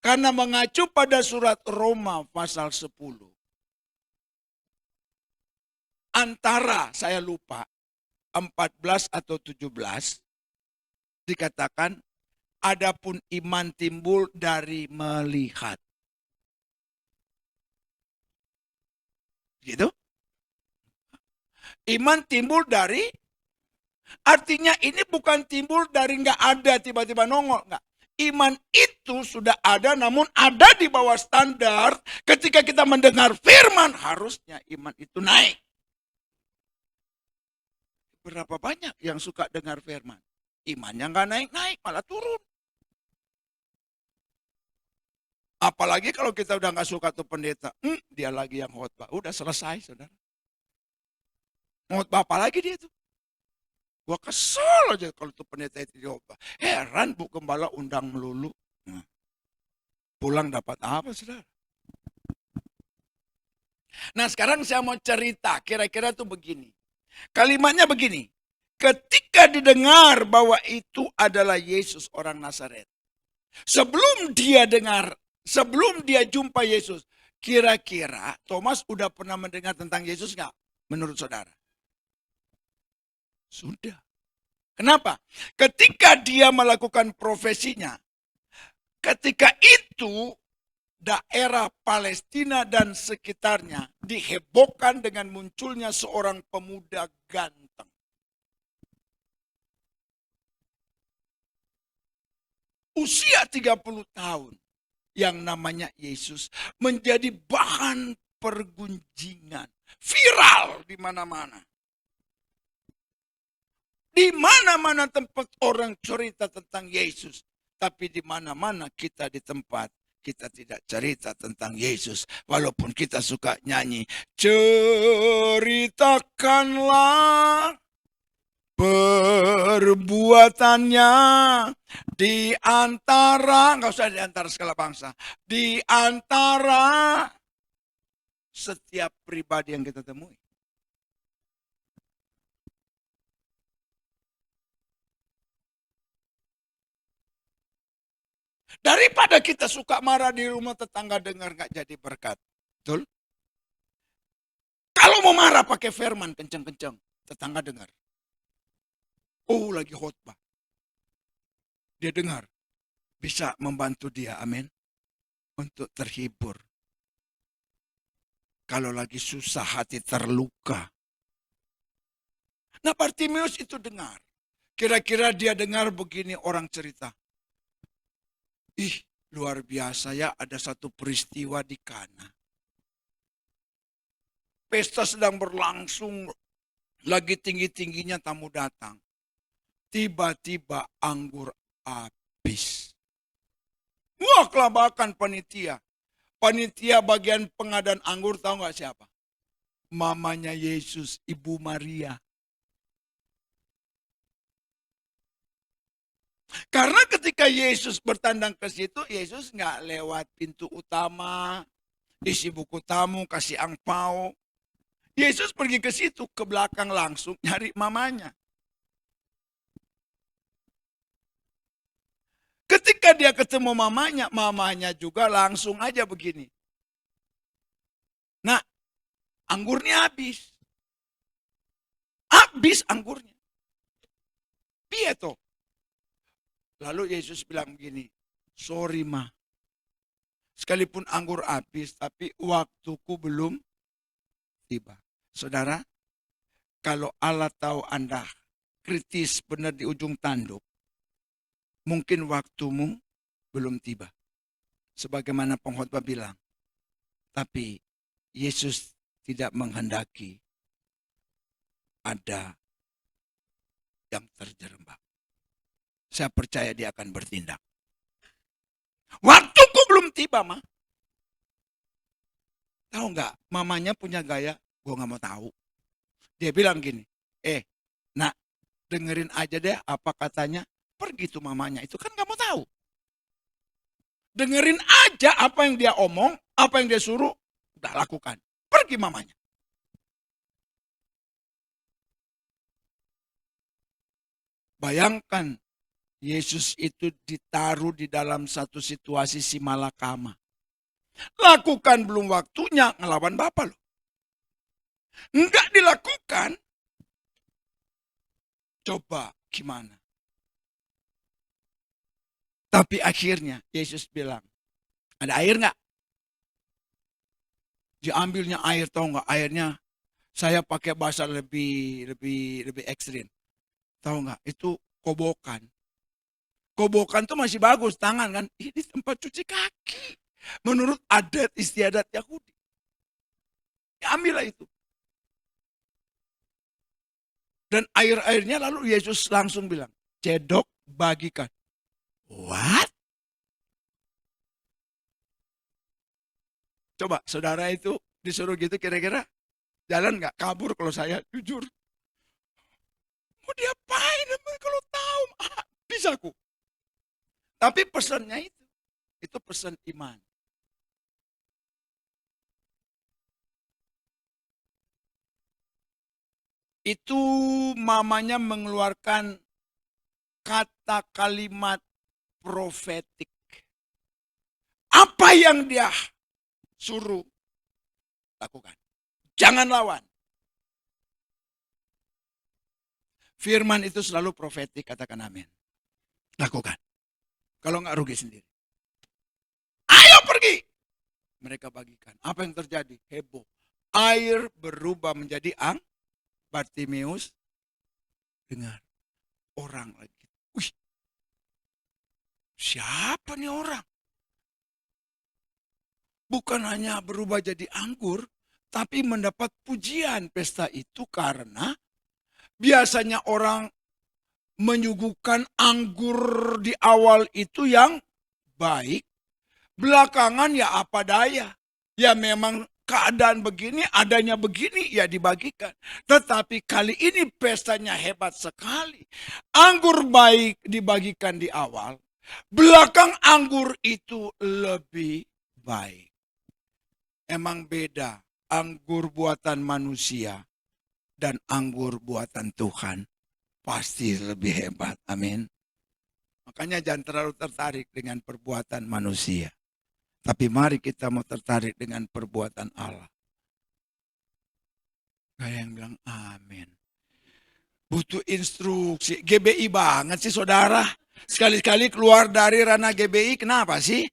Karena mengacu pada surat Roma pasal 10. Antara, saya lupa, 14 atau 17, dikatakan, adapun iman timbul dari melihat. Gitu? Iman timbul dari, artinya ini bukan timbul dari nggak ada tiba-tiba nongol, nggak. Iman itu sudah ada namun ada di bawah standar. Ketika kita mendengar firman, harusnya iman itu naik. Berapa banyak yang suka dengar firman? Imannya nggak naik-naik, malah turun. Apalagi kalau kita udah nggak suka tuh pendeta, dia lagi yang khotbah, udah selesai saudara. Khotbah apa lagi dia tuh? Gua kesel aja kalau tuh pendeta itu dikhotbah. Heran Bu Gembala undang melulu. Pulang dapat apa saudara? Nah sekarang saya mau cerita, kira-kira tuh begini. Kalimatnya begini, ketika didengar bahwa itu adalah Yesus orang Nazaret. Sebelum dia jumpa Yesus, kira-kira Thomas udah pernah mendengar tentang Yesus nggak? Menurut saudara? Sudah. Kenapa? Ketika dia melakukan profesinya, ketika itu daerah Palestina dan sekitarnya dihebohkan dengan munculnya seorang pemuda ganteng. Usia 30 tahun yang namanya Yesus menjadi bahan pergunjingan, viral di mana-mana. Di mana-mana tempat orang cerita tentang Yesus, tapi di mana-mana kita di tempat kita tidak cerita tentang Yesus, walaupun kita suka nyanyi, ceritakanlah perbuatannya di antara, nggak usah di antara segala bangsa, di antara setiap pribadi yang kita temui. Daripada kita suka marah di rumah tetangga dengar gak jadi berkat. Betul? Kalau mau marah pakai firman kenceng-kenceng, tetangga dengar. Oh, lagi khotbah. Dia dengar. Bisa membantu dia, amin. Untuk terhibur. Kalau lagi susah hati terluka. Nah, Bartimeus itu dengar. Kira-kira dia dengar begini orang cerita. Ih, luar biasa ya, ada satu peristiwa di Kana. Pesta sedang berlangsung, lagi tinggi-tingginya tamu datang. Tiba-tiba anggur habis. Wah, kelabakan panitia. Panitia bagian pengadaan anggur, tahu nggak siapa? Mamanya Yesus, Ibu Maria. Karena ketika Yesus bertandang ke situ, Yesus nggak lewat pintu utama, isi buku tamu, kasih angpau. Yesus pergi ke situ, ke belakang langsung nyari mamanya. Ketika dia ketemu mamanya, mamanya juga langsung aja begini. Nah, anggurnya habis. Habis anggurnya. Piye toh? Lalu Yesus bilang begini, sorry ma, sekalipun anggur habis, tapi waktuku belum tiba. Saudara, kalau Allah tahu Anda kritis benar di ujung tanduk, mungkin waktumu belum tiba. Sebagaimana pengkhotbah bilang, tapi Yesus tidak menghendaki ada yang terjerembab. Saya percaya dia akan bertindak. Waktuku belum tiba, ma. Tahu nggak? Mamanya punya gaya, gue nggak mau tahu. Dia bilang gini, nak, dengerin aja deh apa katanya. Pergi tuh mamanya, itu kan nggak mau tahu. Dengerin aja apa yang dia omong, apa yang dia suruh, udah lakukan. Pergi mamanya. Bayangkan, Yesus itu ditaruh di dalam satu situasi si malakama. Lakukan belum waktunya ngelawan Bapa loh. Enggak dilakukan. Coba gimana? Tapi akhirnya Yesus bilang, ada air enggak? Diambilnya air, tahu enggak? Airnya saya pakai bahasa lebih ekstrim. Tahu enggak? Itu kobokan. Kobokan tuh masih bagus, tangan kan. Ini tempat cuci kaki. Menurut adat istiadat Yahudi. Ambillah itu. Dan air-airnya lalu Yesus langsung bilang, cedok bagikan. What? Coba saudara itu disuruh gitu kira-kira jalan nggak? Kabur kalau saya jujur. Mau diapain kalau tahu? Bisa aku. Tapi pesannya itu pesan iman. Itu mamanya mengeluarkan kata kalimat profetik. Apa yang dia suruh lakukan. Jangan lawan. Firman itu selalu profetik, katakan amin. Lakukan. Kalau nggak rugi sendiri. Ayo pergi. Mereka bagikan. Apa yang terjadi? Heboh. Air berubah menjadi Bartimeus dengar. Orang lagi. Wih. Siapa nih orang? Bukan hanya berubah jadi anggur, tapi mendapat pujian pesta itu karena biasanya orang menyuguhkan anggur di awal itu yang baik. Belakangan ya apa daya. Ya memang keadaan begini, adanya begini, ya dibagikan. Tetapi kali ini pestanya hebat sekali. Anggur baik dibagikan di awal. Belakang anggur itu lebih baik. Emang beda anggur buatan manusia dan anggur buatan Tuhan. Pasti lebih hebat. Amin. Makanya jangan terlalu tertarik dengan perbuatan manusia. Tapi mari kita mau tertarik dengan perbuatan Allah. Kayak yang bilang amin. Butuh instruksi. GBI banget sih saudara. Sekali-kali keluar dari ranah GBI, kenapa sih?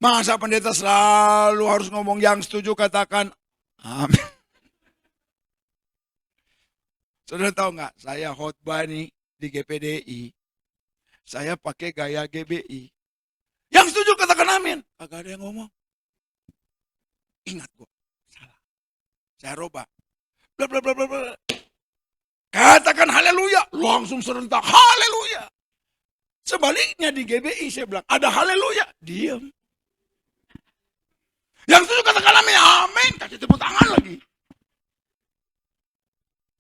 Masa pendeta selalu harus ngomong yang setuju katakan amin. Saudara tahu nggak? Saya khotbah nih di GPDI. Saya pakai gaya GBI. Yang setuju katakan amin. Kagak ada yang ngomong. Ingat gua. Salah. Saya robah. Bla bla bla bla bla. Katakan haleluya. Langsung serentak haleluya. Sebaliknya di GBI saya bilang ada haleluya. Diam. Yang setuju katakan amin. Amin. Kasih tepuk tangan lagi.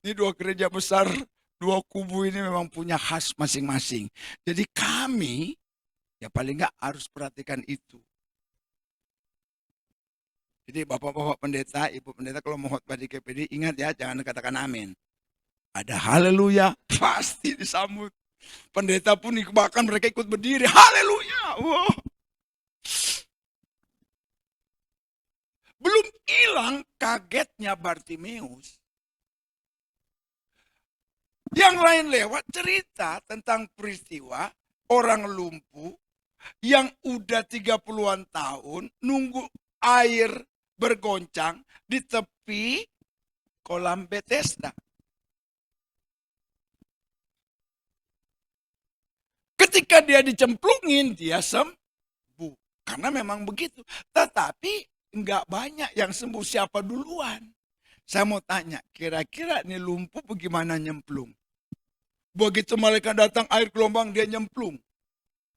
Ini dua gereja besar, dua kubu ini memang punya khas masing-masing. Jadi kami, ya paling nggak harus perhatikan itu. Jadi bapak-bapak pendeta, ibu pendeta kalau mau khotbah di KPD, ingat ya jangan katakan amin. Ada haleluya, pasti disambut. Pendeta pun bahkan mereka ikut berdiri, haleluya. Wow. Belum hilang kagetnya Bartimeus. Yang lain lewat cerita tentang peristiwa orang lumpuh yang udah 30-an tahun nunggu air bergoncang di tepi kolam Bethesda. Ketika dia dicemplungin, dia sembuh. Karena memang begitu. Tetapi nggak banyak yang sembuh. Siapa duluan? Saya mau tanya, kira-kira ini lumpuh bagaimana nyemplung? Begitu malaikat datang air gelombang dia nyemplung.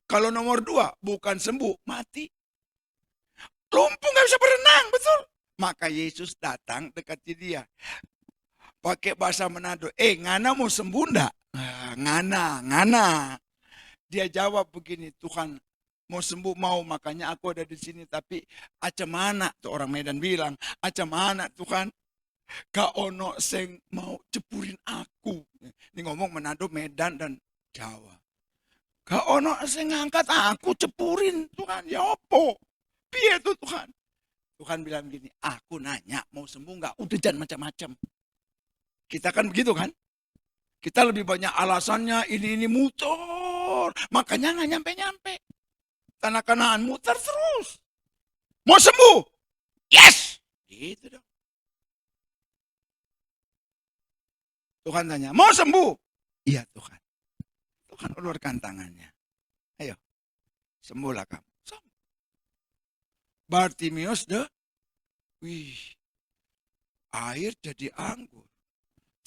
Kalau nomor 2 bukan sembuh, mati. Lumpuh gak bisa berenang, betul. Maka Yesus datang dekati dia. Pakai bahasa Manado, ngana mau sembuh enggak? Ngana. Dia jawab begini, Tuhan mau sembuh mau, makanya aku ada di sini. Tapi acamana, tuh orang Medan bilang, acamana Tuhan. Gak ono sing mau cepurin aku. Ini ngomong Manado, Medan, dan Jawa. Gak ono sing ngangkat aku cepurin Tuhan. Ya opo? Piye itu Tuhan? Tuhan bilang gini, aku nanya mau sembuh gak? Udah jangan macam-macam. Kita kan begitu kan? Kita lebih banyak alasannya ini muter. Makanya gak nyampe-nyampe. Tanah Kanaan muter terus. Mau sembuh? Yes! Gitu dong. Tuhan tanya, mau sembuh? Iya Tuhan. Tuhan ulurkan tangannya. Ayo, sembuhlah kamu. Bartimeus air jadi anggur.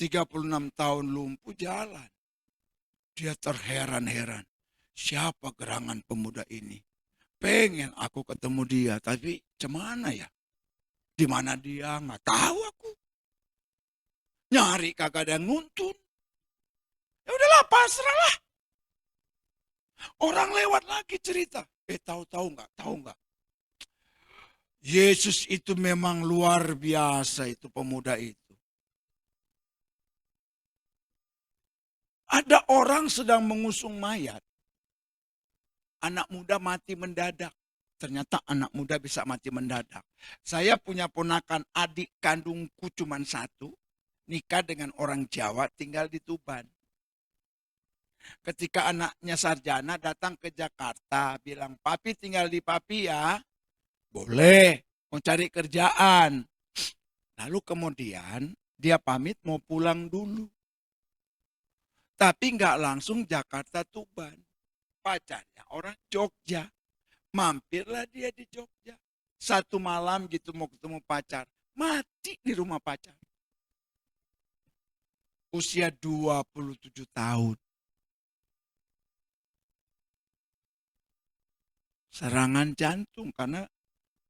36 tahun lumpuh jalan. Dia terheran-heran. Siapa gerangan pemuda ini? Pengen aku ketemu dia, tapi cemana ya? Di mana dia? Nggak tahu aku. Nyari kagak ada yang nuntun. Ya udahlah, pasrahlah. Orang lewat lagi cerita. Tahu nggak? Yesus itu memang luar biasa, itu pemuda itu. Ada orang sedang mengusung mayat. Anak muda mati mendadak. Ternyata anak muda bisa mati mendadak. Saya punya ponakan, adik kandungku cuma 1. Nikah dengan orang Jawa, tinggal di Tuban. Ketika anaknya sarjana datang ke Jakarta, bilang, papi tinggal di papi ya. Boleh, mau cari kerjaan. Lalu kemudian dia pamit mau pulang dulu. Tapi nggak langsung Jakarta Tuban. Pacarnya orang Jogja. Mampirlah dia di Jogja. 1 malam gitu mau ketemu pacar. Mati di rumah pacar. Usia 27 tahun. Serangan jantung karena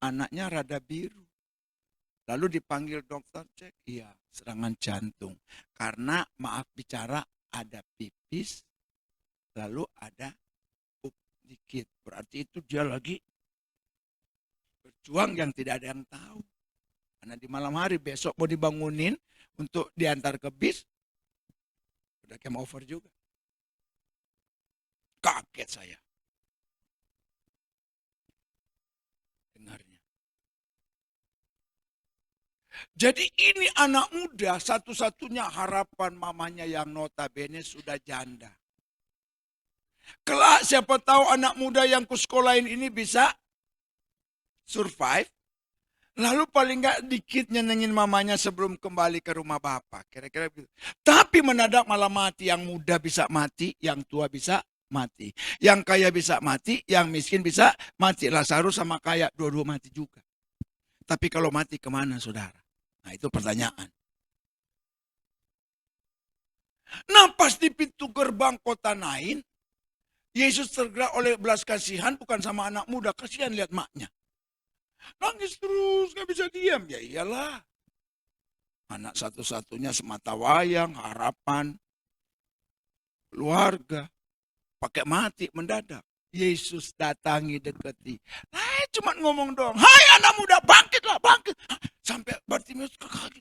anaknya rada biru. Lalu dipanggil dokter, cek, iya serangan jantung. Karena maaf bicara ada pipis, lalu ada dikit. Berarti itu dia lagi berjuang yang tidak ada yang tahu. Karena di malam hari besok mau dibangunin untuk diantar ke bis, udah game over juga. Kaget saya dengarnya. Jadi ini anak muda satu-satunya harapan mamanya yang notabene sudah janda. Kelak siapa tahu anak muda yang kusekolahin ini bisa survive. Lalu paling nggak dikit nyenengin mamanya sebelum kembali ke rumah bapak. Kira-kira begitu. Tapi mendadak malah mati. Yang muda bisa mati, yang tua bisa mati. Yang kaya bisa mati, yang miskin bisa mati. Lazarus sama kaya, dua-dua mati juga. Tapi kalau mati kemana saudara? Nah itu pertanyaan. Nah pas di pintu gerbang kota Nain, Yesus tergerak oleh belas kasihan bukan sama anak muda. Kasihan lihat maknya. Nangis terus, gak bisa diam. Ya iyalah. Anak satu-satunya semata wayang, harapan, keluarga. Pakai mati mendadak. Yesus datangi deketi. Cuma ngomong doang. Hai anak muda, bangkitlah, bangkit. Sampai Bartimeus kaget.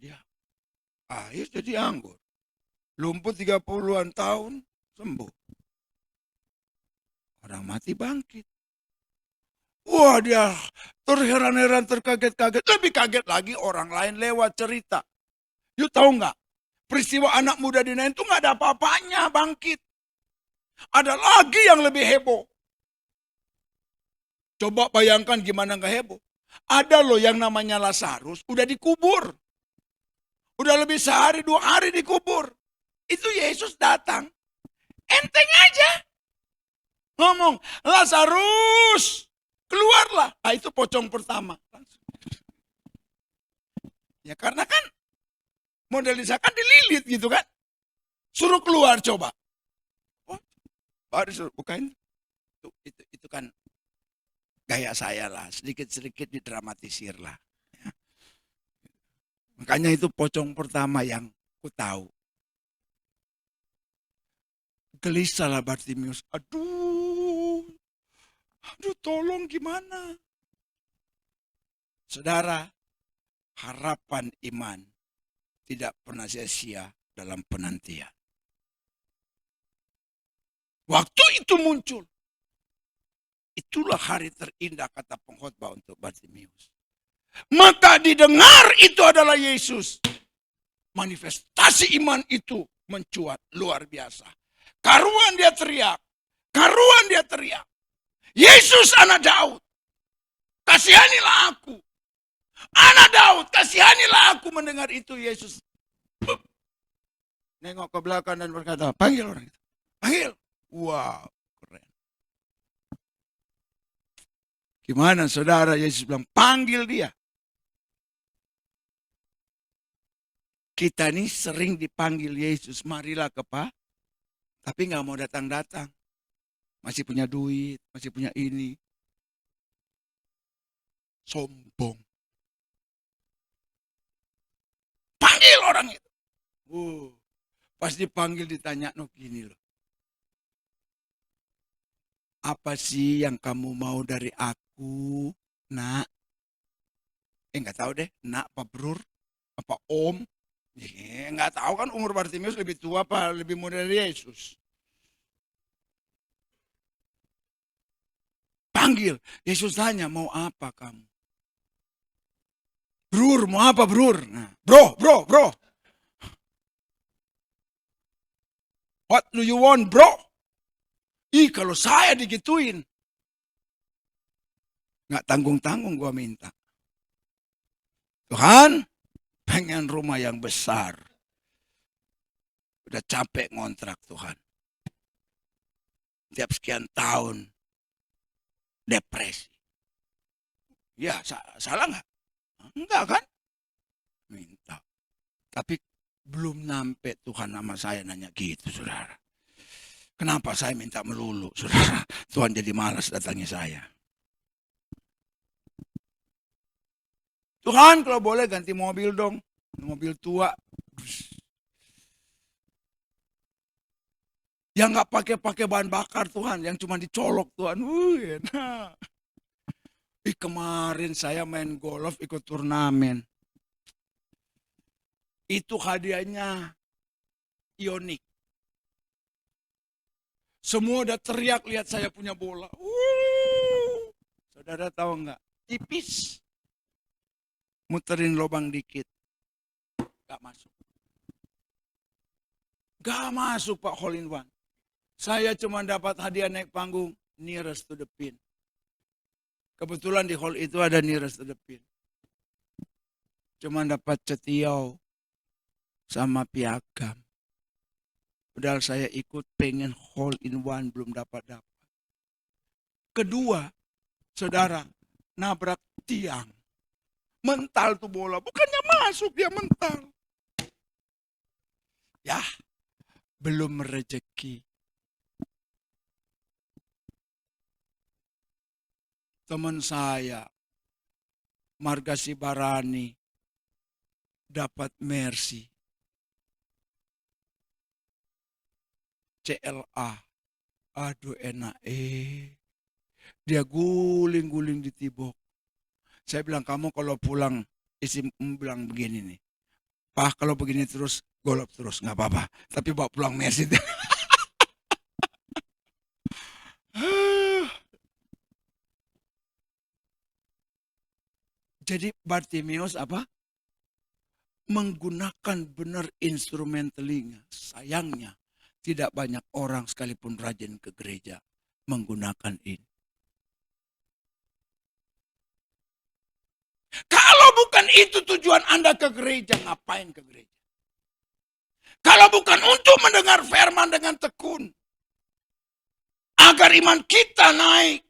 Dia air jadi anggur. Lumpuh 30-an tahun, sembuh. Orang mati bangkit. Wah dia terheran-heran, terkaget-kaget. Lebih kaget lagi orang lain lewat cerita. You tahu nggak? Peristiwa anak muda di Nain itu nggak ada apa-apanya bangkit. Ada lagi yang lebih heboh. Coba bayangkan gimana nggak heboh. Ada loh yang namanya Lazarus udah dikubur. Udah lebih sehari 2 hari dikubur. Itu Yesus datang. Enteng aja. Ngomong, Lazarus keluarlah. Nah itu pocong pertama. Ya karena kan model kan dililit gitu kan. Suruh keluar coba. Oh, baru suruh bukain. Itu kan gaya saya lah. Sedikit-sedikit didramatisir lah. Ya. Makanya itu pocong pertama yang ku tahu. Gelisah lah Bartimeus. Aduh tolong gimana? Saudara, harapan iman tidak pernah sia-sia dalam penantian. Waktu itu muncul. Itulah hari terindah kata pengkhotbah untuk Bartimeus. Maka didengar itu adalah Yesus. Manifestasi iman itu mencuat luar biasa. Karuan dia teriak. Karuan dia teriak. Yesus anak Daud, kasihanilah aku. Anak Daud, kasihanilah aku. Mendengar itu Yesus nengok ke belakang dan berkata, panggil orang itu. Panggil. Wow, keren. Gimana saudara? Yesus bilang, panggil dia. Kita ini sering dipanggil Yesus, marilah ke Pak. Tapi gak mau datang-datang. Masih punya duit, masih punya ini. Sombong. Panggil orang itu. Pas dipanggil ditanya, no gini loh. Apa sih yang kamu mau dari aku, nak? Nggak tahu deh, nak apa brur, apa om? Nggak tahu kan umur Bartimeus lebih tua apa lebih muda dari Yesus. Panggil, Yesus tanya, mau apa kamu? Brur, mau apa brur? Nah, bro. What do you want bro? Kalau saya digituin. Nggak tanggung-tanggung gua minta. Tuhan, pengen rumah yang besar. Udah capek ngontrak Tuhan. Tiap sekian tahun. Depresi. Ya salah nggak? Enggak kan? Minta. Tapi belum nyampe Tuhan sama saya nanya gitu saudara. Kenapa saya minta melulu saudara? Tuhan jadi malas datangi saya. Tuhan kalau boleh ganti mobil dong. Mobil tua. Yang nggak pakai bahan bakar Tuhan. Yang cuma dicolok Tuhan. Enak. Kemarin saya main golf ikut turnamen. Itu hadiahnya Ioniq. Semua udah teriak lihat saya punya bola. Saudara tahu nggak? Tipis. Muterin lubang dikit. Gak masuk. Gak masuk Pak, hole in one. Saya cuma dapat hadiah naik panggung nearest to the pin. Kebetulan di hall itu ada nearest to the pin. Cuma dapat cetiau sama piagam. Padahal saya ikut pengen hole in one belum dapat. Kedua, saudara, nabrak tiang. Mental tuh bola, bukannya masuk dia mental. Ya, belum rezeki. Teman saya, Marga Sibarani, dapat Mercy. CLA. Aduh enak Dia guling-guling di tibok. Saya bilang, kamu kalau pulang isi bilang begini nih. Pak, kalau begini terus golop terus nggak apa-apa. Tapi bawa pulang Mercy. Jadi Bartimeus apa? Menggunakan benar instrumen telinga. Sayangnya tidak banyak orang sekalipun rajin ke gereja menggunakan ini. Kalau bukan itu tujuan Anda ke gereja, ngapain ke gereja? Kalau bukan untuk mendengar firman dengan tekun, agar iman kita naik,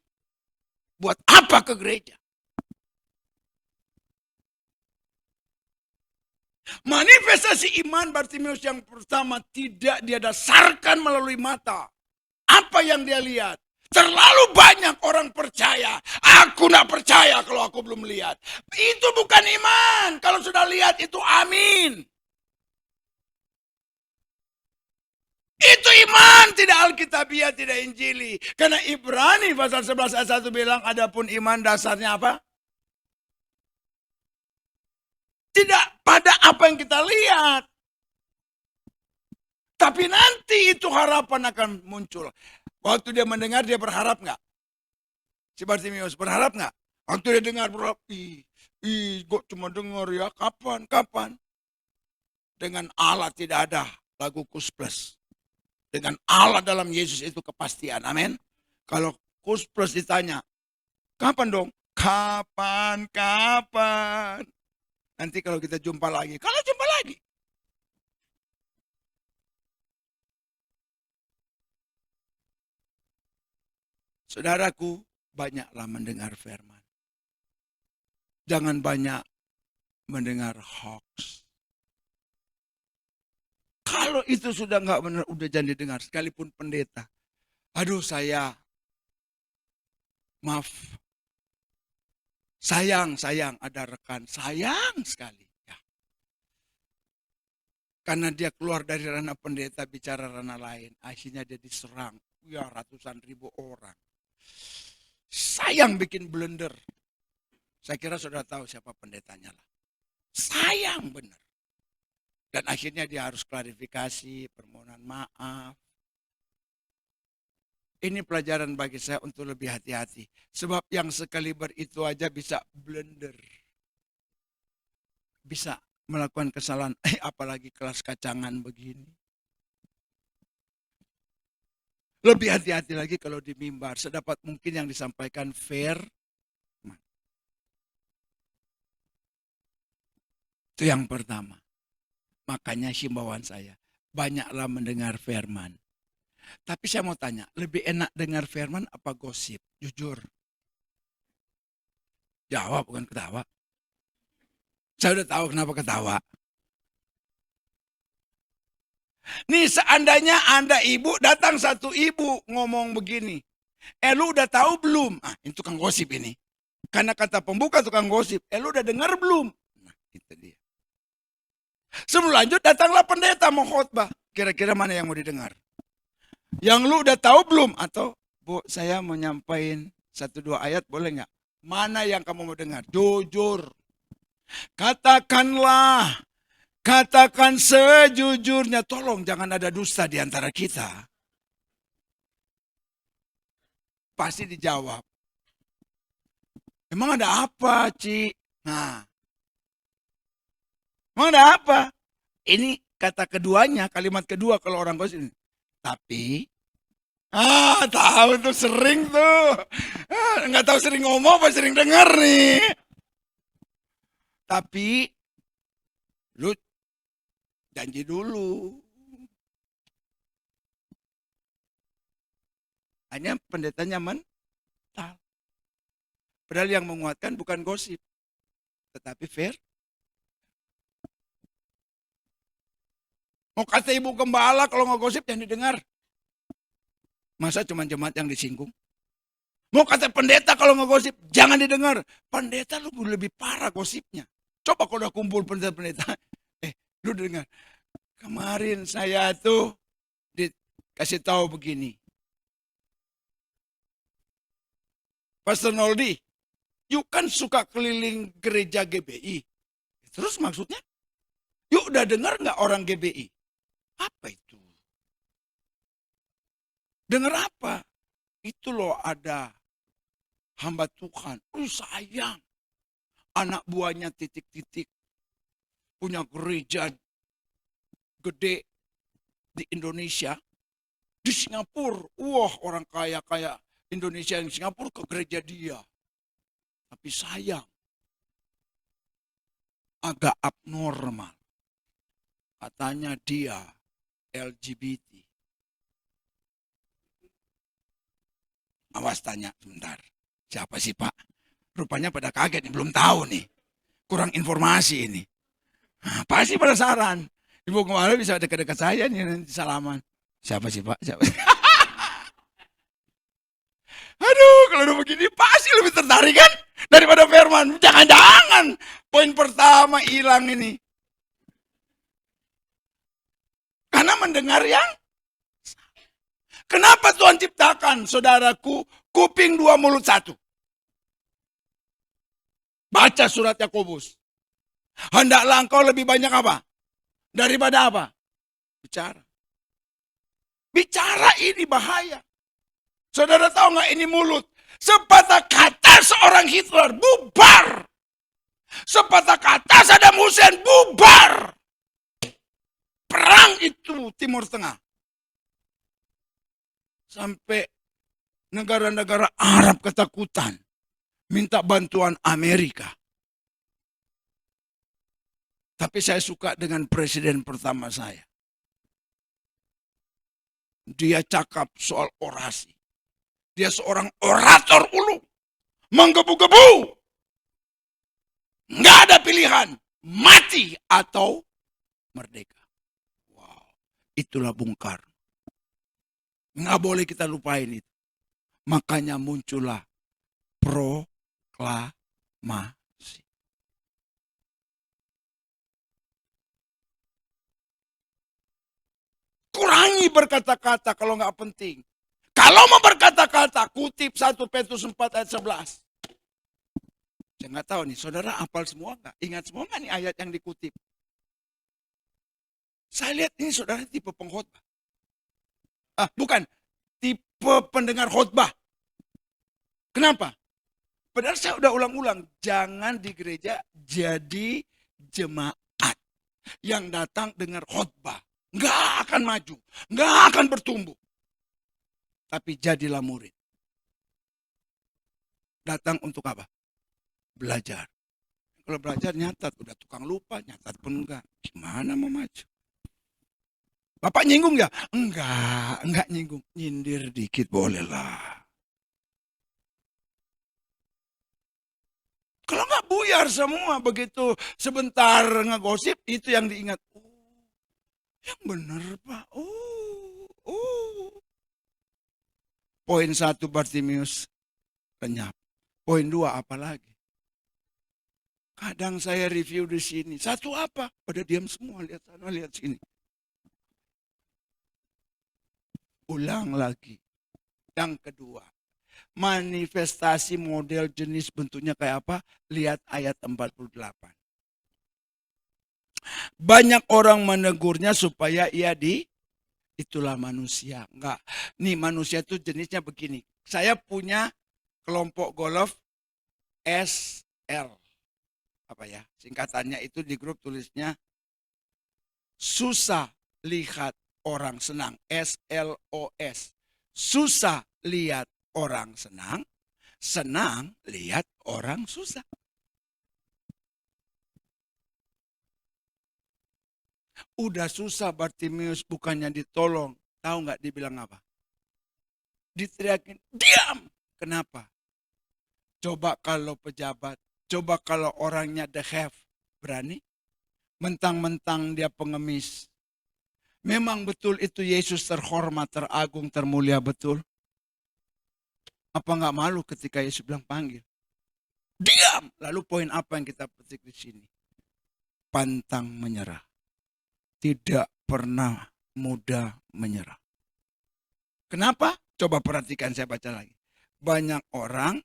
buat apa ke gereja? Manifestasi iman Bartimeus yang pertama tidak dia dasarkan melalui mata. Apa yang dia lihat? Terlalu banyak orang percaya. Aku tidak percaya kalau aku belum lihat. Itu bukan iman. Kalau sudah lihat itu amin. Itu iman, tidak alkitabiah, tidak injili. Karena Ibrani pasal 11 ayat 1 bilang, adapun iman dasarnya apa? Tidak pada apa yang kita lihat. Tapi nanti itu harapan akan muncul. Waktu dia mendengar, dia berharap nggak? Si Bartimeus berharap nggak? Waktu dia dengar, berharap, kok cuma dengar ya, kapan? Dengan Allah tidak ada lagu kus plus. Dengan Allah dalam Yesus itu kepastian, amin. Kalau kus plus ditanya, kapan dong? Kapan? Nanti kalau kita jumpa lagi, Saudaraku, banyaklah mendengar firman. Jangan banyak mendengar hoax. Kalau itu sudah nggak benar, udah jangan didengar. Sekalipun pendeta. Aduh maaf. Sayang ada rekan. Sayang sekali. Ya. Karena dia keluar dari ranah pendeta bicara ranah lain. Akhirnya dia diserang. Ya ratusan ribu orang. Sayang bikin blunder. Saya kira saudara tahu siapa pendetanya lah. Sayang benar. Dan akhirnya dia harus klarifikasi, permohonan maaf. Ini pelajaran bagi saya untuk lebih hati-hati. Sebab yang sekaliber itu aja bisa blunder. Bisa melakukan kesalahan. Apalagi kelas kacangan begini. Lebih hati-hati lagi kalau di mimbar. Sedapat mungkin yang disampaikan fair. Itu yang pertama. Makanya himbauan saya. Banyaklah mendengar firman. Tapi saya mau tanya. Lebih enak dengar firman apa gosip? Jujur. Jawab bukan ketawa. Saya udah tahu kenapa ketawa. Nih seandainya Anda ibu, datang satu ibu ngomong begini. Lu udah tahu belum? Ini tukang gosip ini. Karena kata pembuka tukang gosip. Lu udah dengar belum? Nah itu dia. Sebelum lanjut datanglah pendeta mau khotbah. Kira-kira mana yang mau didengar? Yang lu udah tahu belum? Atau Bu saya mau nyampain 1-2 ayat boleh nggak? Mana yang kamu mau dengar? Jujur. Katakan sejujurnya, tolong jangan ada dusta di antara kita. pasti dijawab. Emang ada apa, Ci? Nah, emang ada apa? Ini kata keduanya, kalimat kedua kalau orang gosip. Tapi, tahu tuh sering tuh. Nggak tahu sering ngomong apa sering dengar nih. Tapi, lu janji dulu. Hanya pendetanya mental. Padahal yang menguatkan bukan gosip, tetapi fair. Mau kata ibu gembala kalau nggak gosip jangan didengar. Masa cuma jemaat yang disinggung? Mau kata pendeta kalau nggak gosip jangan didengar. Pendeta lu lebih parah gosipnya. Coba kalau udah kumpul pendeta-pendeta. Lu dengar. Kemarin saya tuh dikasih tahu begini. Pastor Noldi, yuk kan suka keliling gereja GBI. Terus maksudnya? Yuk udah dengar nggak orang GBI? Apa itu? Dengar apa? Itu loh ada hamba Tuhan. Sayang. Anak buahnya titik-titik. Punya gereja gede di Indonesia. Di Singapura. Wah, orang kaya-kaya Indonesia yang Singapura ke gereja dia. Tapi sayang. Agak abnormal. Katanya dia LGBT. Awas tanya sebentar. Siapa sih Pak? Rupanya pada kaget nih, belum tahu nih. Kurang informasi ini. Pasti penasaran. Ibu kemarin bisa dekat-dekat saya nih nanti salaman. Siapa sih Pak? Siapa? Aduh, kalau udah begini pasti lebih tertarik kan daripada firman. Jangan-jangan poin pertama hilang ini. Karena mendengar yang kenapa Tuhan ciptakan, saudaraku, kuping dua mulut satu? Baca surat Yakobus. Hendaklah engkau lebih banyak apa? Daripada apa? Bicara. Bicara ini bahaya. Saudara tahu nggak ini mulut? Sepatah kata seorang Hitler bubar. Sepatah kata Saddam Hussein bubar. Perang itu Timur Tengah. Sampai negara-negara Arab ketakutan. Minta bantuan Amerika. Tapi saya suka dengan presiden pertama saya. Dia cakap soal orasi. Dia seorang orator ulu. Menggebu-gebu. Nggak ada pilihan. Mati atau merdeka. Wow. Itulah Bung Karno. Nggak boleh kita lupain itu. Makanya muncullah proklamasi. Kurangi berkata-kata kalau nggak penting. Kalau mau berkata-kata, kutip 1 Petrus 4 ayat 11. Saya nggak tahu nih, saudara hafal semua nggak? Ingat semua nggak nih ayat yang dikutip? Saya lihat ini saudara tipe pengkhotbah. Bukan, tipe pendengar khotbah. Kenapa? Padahal saya udah ulang-ulang, jangan di gereja jadi jemaat yang datang dengar khotbah. Nggak akan maju, nggak akan bertumbuh. Tapi jadilah murid. Datang untuk apa? Belajar. Kalau belajar nyatat, udah tukang lupa, nyatat pun enggak. Gimana mau maju? Bapak nyinggung ya? Enggak nyinggung. Nyindir dikit boleh lah. Kalau enggak buyar semua, begitu sebentar ngegosip, itu yang diingat. Oh, yang benar Pak. Poin 1 Bartimius lenyap. Poin 2 apa lagi? Kadang saya review di sini. 1 apa? Pada diam semua, lihat sana, lihat sini. Ulang lagi. Yang kedua, manifestasi model jenis bentuknya kayak apa? Lihat ayat 48. Banyak orang menegurnya supaya ia itulah manusia. Enggak. Nih manusia itu jenisnya begini. Saya punya kelompok golf SL. Apa ya? Singkatannya itu di grup tulisnya susah lihat orang senang. SLOS. Susah lihat orang senang. Senang lihat orang susah. Udah susah Bartimeus bukannya ditolong. Tahu nggak dibilang apa? Diteriakin, diam! Kenapa? Coba kalau pejabat, coba kalau orangnya the have. Berani? Mentang-mentang dia pengemis. Memang betul itu Yesus terhormat, teragung, termulia betul. Apa nggak malu ketika Yesus bilang panggil? Diam! Lalu poin apa yang kita petik di sini? Pantang menyerah. Tidak pernah mudah menyerah. Kenapa? Coba perhatikan, saya baca lagi. Banyak orang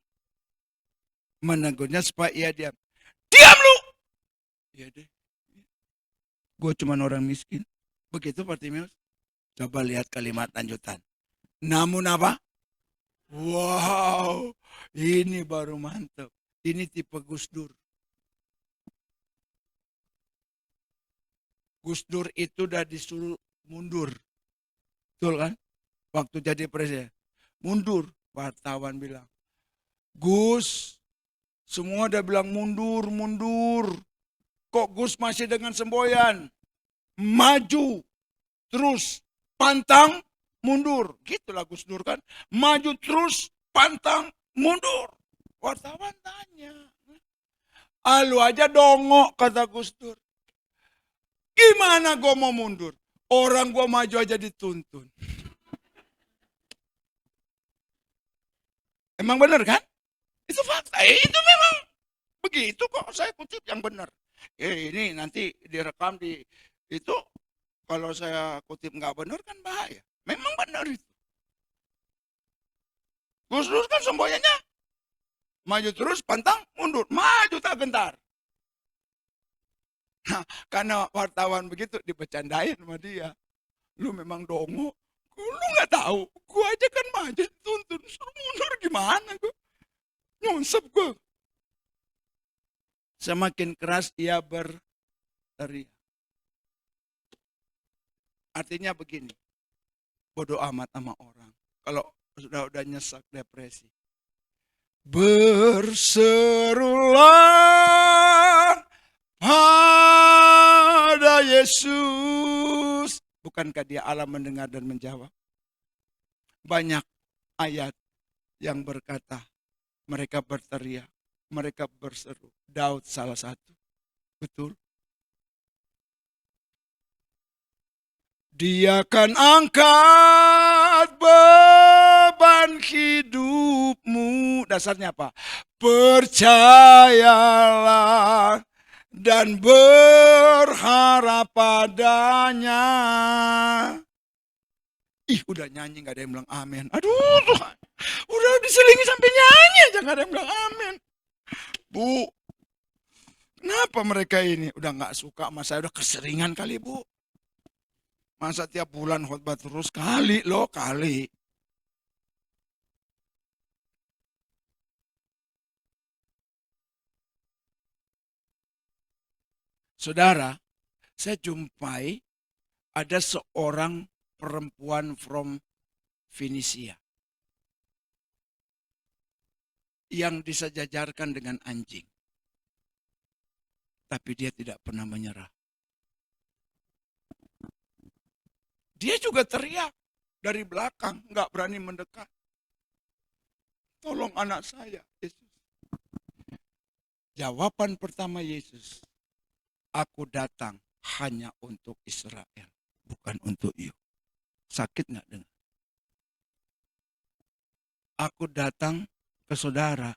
menegurnya supaya ia diam. Diam lu! Iya deh. Gue cuma orang miskin. Begitu Bartimeus. Coba lihat kalimat lanjutan. Namun apa? Wow, ini baru mantap. Ini tipe Gus Dur. Gus Dur itu udah disuruh mundur. Betul kan? Waktu jadi presiden. Mundur. Wartawan bilang, Gus, semua udah bilang mundur, mundur. Kok Gus masih dengan semboyan? Maju. Terus pantang mundur. Gitulah Gus Dur kan. Maju terus, pantang mundur. Wartawan tanya. Lu aja dongok, kata Gus Dur. Gimana gue mau mundur? Orang gue maju aja dituntun. Emang benar kan? Itu fakta. Itu memang begitu kok. Saya kutip yang benar. Ini nanti direkam di itu. Kalau saya kutip nggak benar kan bahaya. Memang benar itu. Gus Dur kan semboyannya maju terus, pantang mundur. Maju tak gentar. Nah, karena wartawan begitu dibercandain sama dia. Lu memang dongo. Lu nggak tahu. Gua aja kan maju tuntun. Suruh mundur gimana gua? Nyunsep gua. Semakin keras ia berteriak. Artinya begini. Bodoh amat sama orang. Kalau udah nyesek depresi. Berserulah pada Yesus. Bukankah dia Allah mendengar dan menjawab? Banyak ayat yang berkata, mereka berteriak, mereka berseru. Daud salah satu. Betul. Dia akan angkat beban hidupmu. Dasarnya apa? Percayalah dan berharap padanya. Ih, udah nyanyi gak ada yang bilang amin. Aduh Tuhan, udah diselingi sampai nyanyi aja gak ada yang bilang amin. Bu, kenapa mereka ini udah gak suka sama saya? Udah keseringan kali bu. Masa tiap bulan khotbah terus? Kali loh, kali. Saudara, saya jumpai ada seorang perempuan from Fenisia yang disejajarkan dengan anjing. Tapi dia tidak pernah menyerah. Dia juga teriak dari belakang, nggak berani mendekat. Tolong anak saya, Yesus. Jawaban pertama Yesus, aku datang hanya untuk Israel, bukan untuk you. Sakit nggak dengar? Aku datang ke saudara.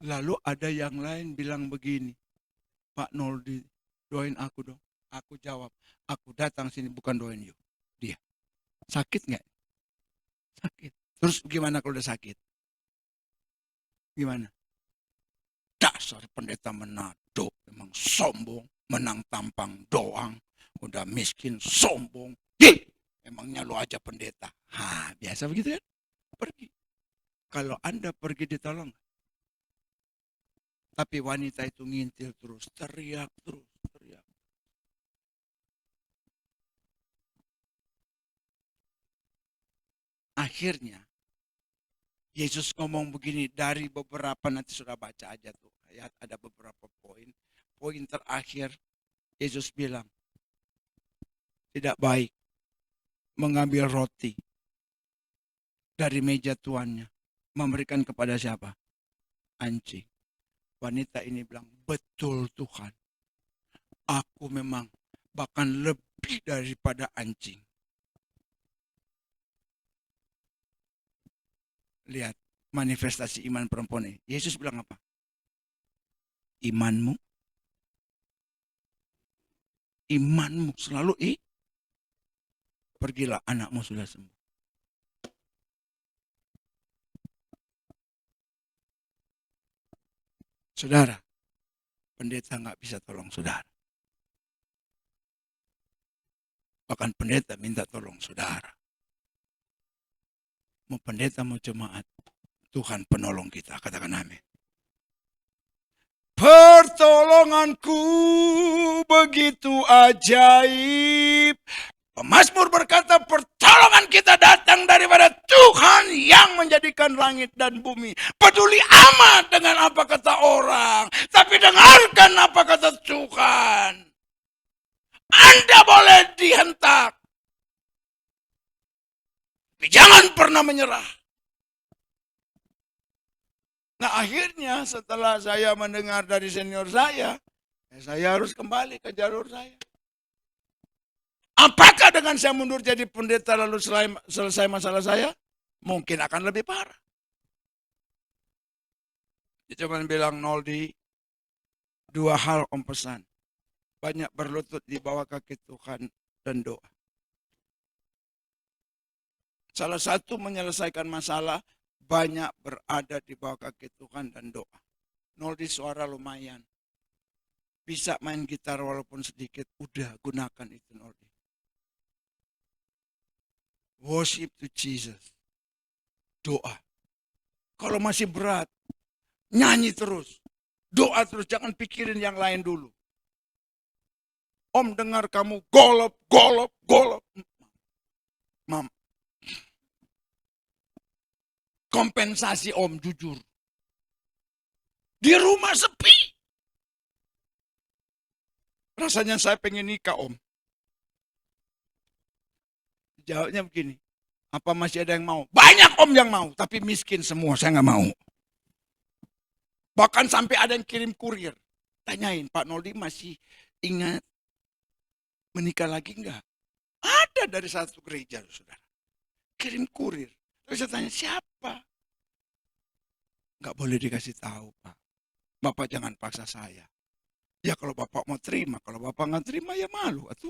Lalu ada yang lain bilang begini, Pak Noldi, doain aku dong. Aku jawab, aku datang sini bukan doain you. Dia. Sakit nggak? Sakit. Terus gimana kalau udah sakit? Gimana? Dasar pendeta Manado. Memang sombong. Menang tampang doang. Udah miskin, sombong. Emangnya lu aja pendeta. Biasa begitu kan? Pergi. Kalau Anda pergi ditolong. Tapi wanita itu ngintil terus, teriak terus, teriak. Akhirnya, Yesus ngomong begini, dari beberapa, nanti sudah baca aja tuh ayat, ada beberapa poin. Poin terakhir, Yesus bilang, tidak baik mengambil roti dari meja tuannya, memberikan kepada siapa? Anjing. Wanita ini bilang, betul Tuhan, aku memang bahkan lebih daripada anjing. Lihat manifestasi iman perempuan ini. Yesus bilang apa? Imanmu selalu pergilah, anakmu sudah sembuh. Saudara, pendeta nggak bisa tolong saudara. Bahkan pendeta minta tolong saudara. Mau pendeta, mau jemaat, Tuhan penolong kita. Katakan amin. Pertolonganku begitu ajaib. Pemazmur berkata, pertolongan kita datang daripada Tuhan yang menjadikan langit dan bumi. Peduli amat dengan apa kata orang, tapi dengarkan apa kata Tuhan. Anda boleh dihentak, tapi jangan pernah menyerah. Nah, akhirnya setelah saya mendengar dari senior saya harus kembali ke jalur saya. Apakah dengan saya mundur jadi pendeta lalu selesai masalah saya? Mungkin akan lebih parah. Dia cuma bilang, Noldi, dua hal om pesan. Banyak berlutut di bawah kaki Tuhan dan doa. Salah satu menyelesaikan masalah, banyak berada di bawah kaki Tuhan dan doa. Noldi suara lumayan. Bisa main gitar walaupun sedikit, udah gunakan itu Noldi. Worship to Jesus. Doa. Kalau masih berat, nyanyi terus. Doa terus, jangan pikirin yang lain dulu. Om dengar kamu golop. Mam. Kompensasi om, jujur. Di rumah sepi. Rasanya saya pengen nikah om. Jawabnya begini, apa masih ada yang mau? Banyak om yang mau, tapi miskin semua, saya nggak mau. Bahkan sampai ada yang kirim kurir. Tanyain, Pak Noldi masih ingat menikah lagi enggak? Ada dari satu gereja, saudara. Kirim kurir. Terus saya tanya, siapa? Nggak boleh dikasih tahu, Pak. Bapak jangan paksa saya. Ya kalau Bapak mau terima, kalau Bapak nggak terima ya malu. Atuh.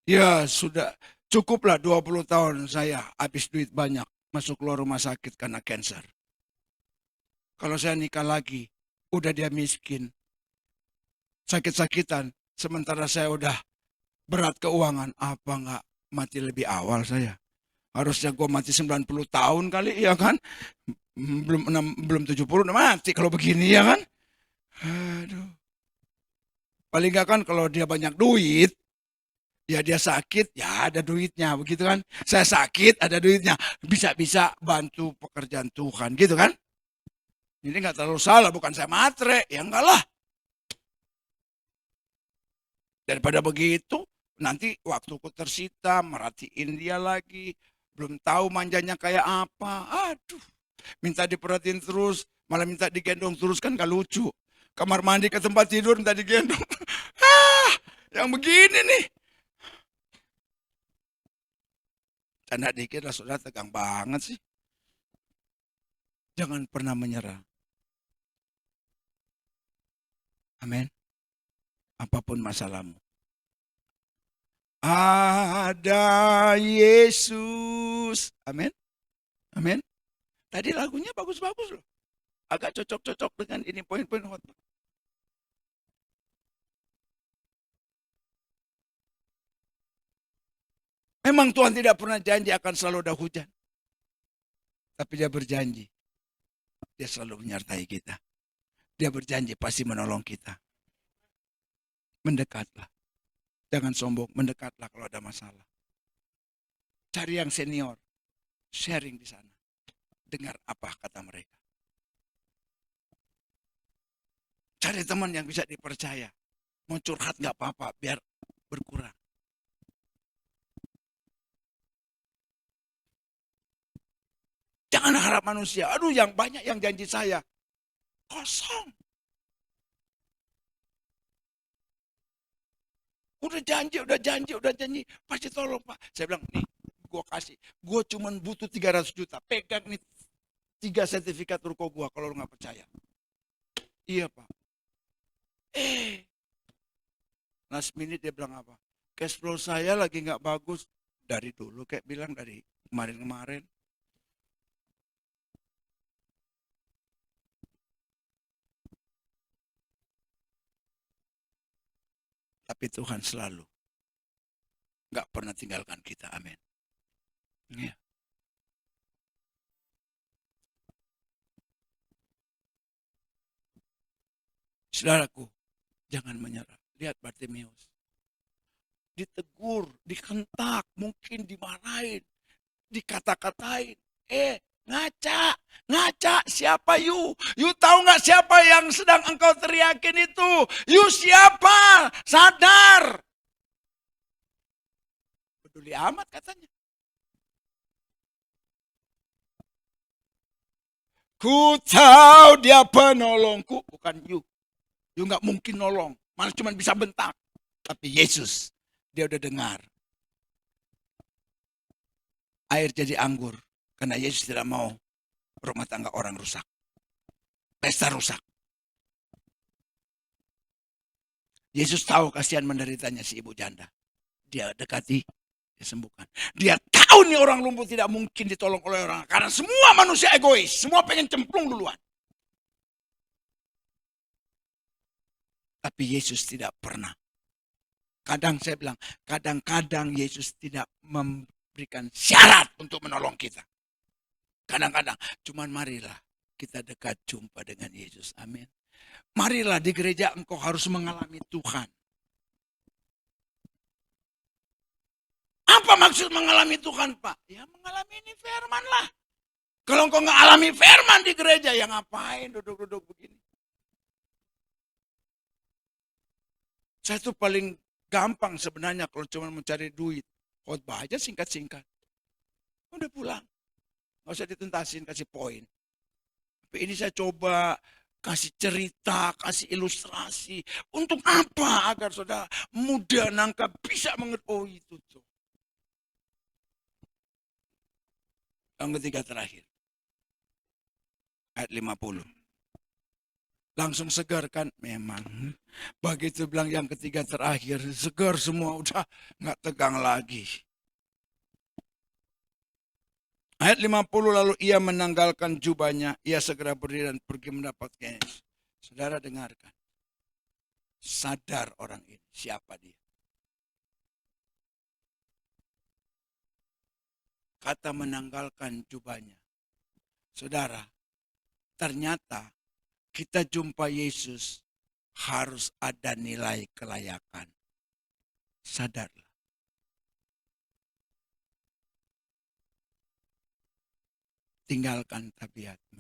Ya sudah, cukuplah 20 tahun saya habis duit banyak, masuk keluar rumah sakit karena cancer. Kalau saya nikah lagi, udah dia miskin, sakit-sakitan, sementara saya udah berat keuangan, apa nggak mati lebih awal saya? Harusnya gue mati 90 tahun kali, ya kan? Belum 70 udah mati kalau begini, ya kan? Aduh. Paling nggak kan kalau dia banyak duit, ya dia sakit, ya ada duitnya, begitu kan? Saya sakit, ada duitnya, bisa-bisa bantu pekerjaan Tuhan, gitu kan? Ini nggak terlalu salah, bukan saya matre, ya enggak lah. Daripada begitu, nanti waktuku tersita, merhatiin dia lagi, belum tahu manjanya kayak apa, aduh. Minta diperhatiin terus, malah minta digendong terus, kan gak lucu. Kamar mandi ke tempat tidur minta digendong. Yang begini nih. Tanda dikit lah, saudara, tegang banget sih. Jangan pernah menyerah. Amin. Apapun masalahmu. Ada Yesus. Amin. Amin. Tadi lagunya bagus-bagus loh. Agak cocok-cocok dengan ini poin-poin khotbah. Memang Tuhan tidak pernah janji akan selalu ada hujan. Tapi dia berjanji, dia selalu menyertai kita. Dia berjanji pasti menolong kita. Mendekatlah. Jangan sombong, mendekatlah kalau ada masalah. Cari yang senior, sharing di sana. Dengar apa kata mereka. Cari teman yang bisa dipercaya. Mau curhat gak apa-apa, biar berkurang. Jangan harap manusia, aduh yang banyak yang janji saya. Kosong. Udah janji. Pasti tolong Pak. Saya bilang, nih, gue kasih. Gue cuma butuh 300 juta. Pegang nih 3 sertifikat ruko gue kalau lu gak percaya. Iya Pak. Last minute dia bilang apa? Cash flow saya lagi gak bagus. Dari dulu kayak bilang dari kemarin-kemarin. Tapi Tuhan selalu gak pernah tinggalkan kita. Amin. Ya. Saudaraku, jangan menyerah. Lihat Bartimeus. Ditegur, dikentak, mungkin dimarahin, dikata-katain. Ngaca, siapa you? You tahu nggak siapa yang sedang engkau teriakin itu? You siapa? Sadar. Peduli amat katanya. Ku tahu dia penolongku, bukan you. You nggak mungkin nolong, malah cuma bisa bentak. Tapi Yesus, dia udah dengar. Air jadi anggur, karena Yesus tidak mau rumah tangga orang rusak. Pesta rusak. Yesus tahu kasihan menderitanya si ibu janda. Dia dekati, dia sembuhkan. Dia tahu nih orang lumpuh tidak mungkin ditolong oleh orang. Karena semua manusia egois, semua pengen cemplung duluan. Tapi Yesus tidak pernah. Kadang saya bilang, kadang-kadang Yesus tidak memberikan syarat untuk menolong kita. Kadang-kadang, cuman marilah kita dekat jumpa dengan Yesus. Amin. Marilah di gereja engkau harus mengalami Tuhan. Apa maksud mengalami Tuhan, Pak? Ya mengalami ini firman lah. Kalau engkau nggak alami firman di gereja, ya ngapain duduk-duduk begini? Saya tuh paling gampang sebenarnya kalau cuma mencari duit. Khotbah aja singkat-singkat. Udah pulang. Nggak usah ditentasin, kasih poin. Tapi ini saya coba kasih cerita, kasih ilustrasi. Untuk apa? Agar saudara mudah nangkap, bisa mengerti. Oh itu tuh. Yang ketiga terakhir. Ayat 50. Langsung segar kan? Memang. Begitu bilang yang ketiga terakhir, segar semua, udah nggak tegang lagi. Ayat 50, lalu ia menanggalkan jubahnya, ia segera berdiri dan pergi mendapatkan Yesus. Saudara dengarkan. Sadar orang ini, siapa dia? Kata menanggalkan jubahnya. Saudara, ternyata kita jumpa Yesus harus ada nilai kelayakan. Sadarlah. Tinggalkan tabiatmu.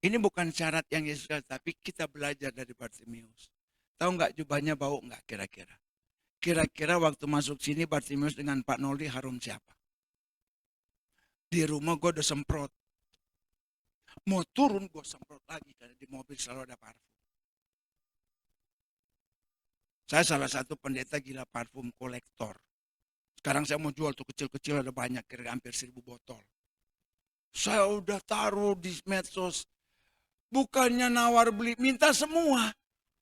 Ini bukan syarat yang Yesus kata, tapi kita belajar dari Bartimeus. Tahu nggak jubahnya bau nggak kira-kira? Kira-kira waktu masuk sini Bartimeus dengan Pak Noli harum siapa? Di rumah gue udah semprot. Mau turun gue semprot lagi karena di mobil selalu ada parfum. Saya salah satu pendeta gila parfum kolektor. Sekarang saya mau jual tuh kecil-kecil ada banyak, kira hampir 1000 botol. Saya udah taruh di medsos. Bukannya nawar beli, minta semua.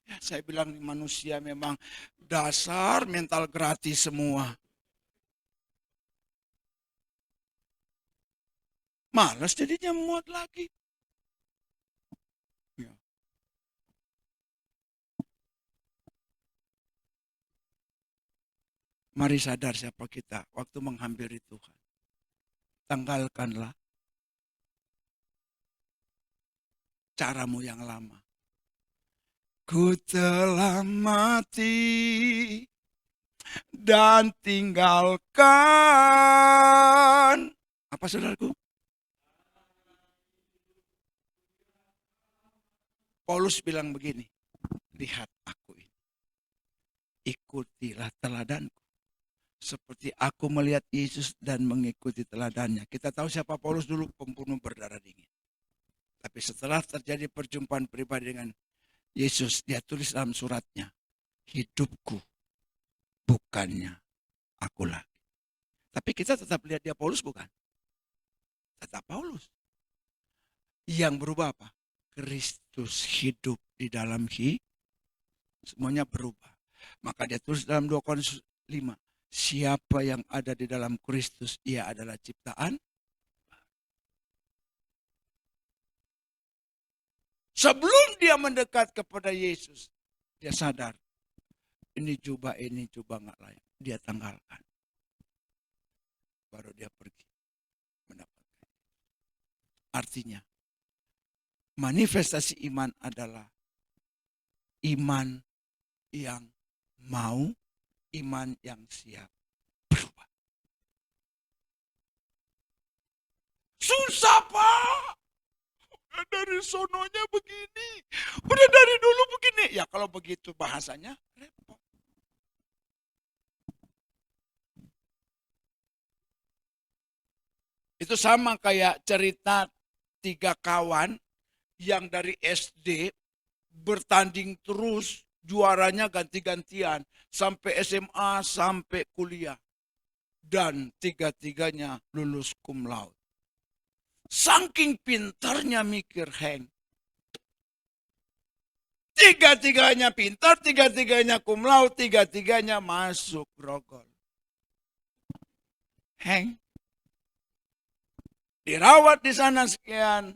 Ya, saya bilang manusia memang dasar mental gratis semua. Malas jadinya muat lagi. Ya. Mari sadar siapa kita waktu menghampiri Tuhan. Tanggalkanlah caramu yang lama. Ku telah mati dan tinggalkan. Apa saudaraku? Paulus bilang begini, lihat aku ini. Ikutilah teladanku. Seperti aku melihat Yesus dan mengikuti teladannya. Kita tahu siapa Paulus dulu, pembunuh berdarah dingin. Tapi setelah terjadi perjumpaan pribadi dengan Yesus, dia tulis dalam suratnya, hidupku bukannya aku lagi. Tapi kita tetap lihat dia Paulus bukan? Tetap Paulus. Yang berubah apa? Kristus hidup di dalam semuanya berubah. Maka dia tulis dalam 2 Korintus 5. Siapa yang ada di dalam Kristus, ia adalah ciptaan. Sebelum dia mendekat kepada Yesus, dia sadar, ini jubah nggak layak. Dia tanggalkan. Baru dia pergi mendapatkan. Artinya, manifestasi iman adalah iman yang mau, iman yang siap berubah. Susah, Pak. Udah dari sononya begini. Udah dari dulu begini. Ya kalau begitu bahasanya repot. Itu sama kayak cerita 3 kawan yang dari SD bertanding terus, juaranya ganti-gantian sampai SMA, sampai kuliah. Dan 3-tiganya lulus cum laude. Saking pintarnya mikir Heng. 3-tiganya pintar, 3-tiganya cum laude, 3-tiganya masuk Grogol. Heng. Dirawat di sana sekian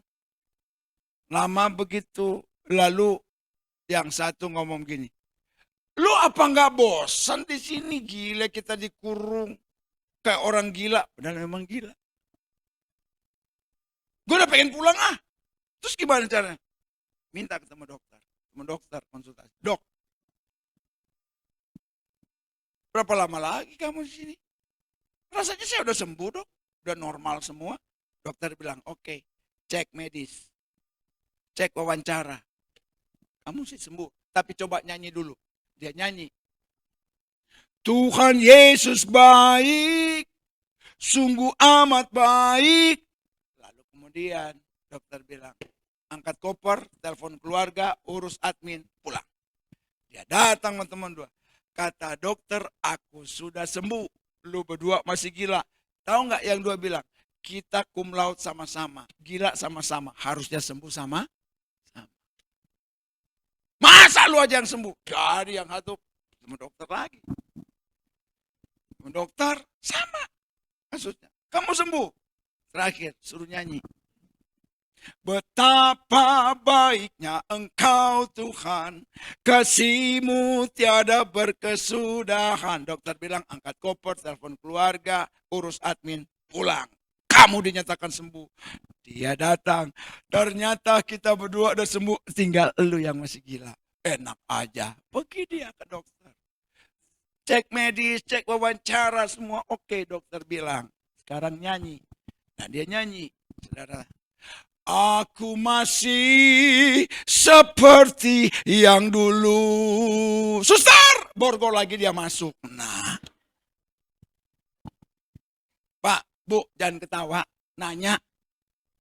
lama begitu, lalu yang satu ngomong gini, lu apa nggak bosan di sini? Gila kita dikurung kayak orang gila, padahal memang gila. Gue udah pengen pulang ah. Terus gimana caranya? Minta ketemu dokter, konsultasi. Dok, berapa lama lagi kamu di sini? Rasanya saya udah sembuh dok, udah normal semua. Dokter bilang, oke, cek medis, cek wawancara. Kamu sih sembuh, tapi coba nyanyi dulu. Dia nyanyi. Tuhan Yesus baik, sungguh amat baik. Lalu kemudian dokter bilang, angkat koper, telepon keluarga, urus admin, pulang. Dia datang teman-teman dua. Kata dokter, aku sudah sembuh. Lu berdua masih gila. Tahu nggak yang dua bilang? Kita cum laude sama-sama, gila sama-sama, harusnya sembuh sama-sama. Masa lu aja yang sembuh? Jadi yang satu sama dokter lagi. Sama dokter sama maksudnya. Kamu sembuh. Terakhir suruh nyanyi. Betapa baiknya Engkau Tuhan, kasih-Mu tiada berkesudahan. Dokter bilang angkat koper, telepon keluarga, urus admin, pulang. Kamu dinyatakan sembuh. Dia datang. Ternyata kita berdua udah sembuh. Tinggal elu yang masih gila. Enak aja. Pergi dia ke dokter. Cek medis, cek wawancara, semua oke dokter bilang. Sekarang nyanyi. Nah dia nyanyi. Saudara. Aku masih seperti yang dulu. Suster! Borgol lagi dia masuk. Nah. Pak, Bu, jangan ketawa. Nanya,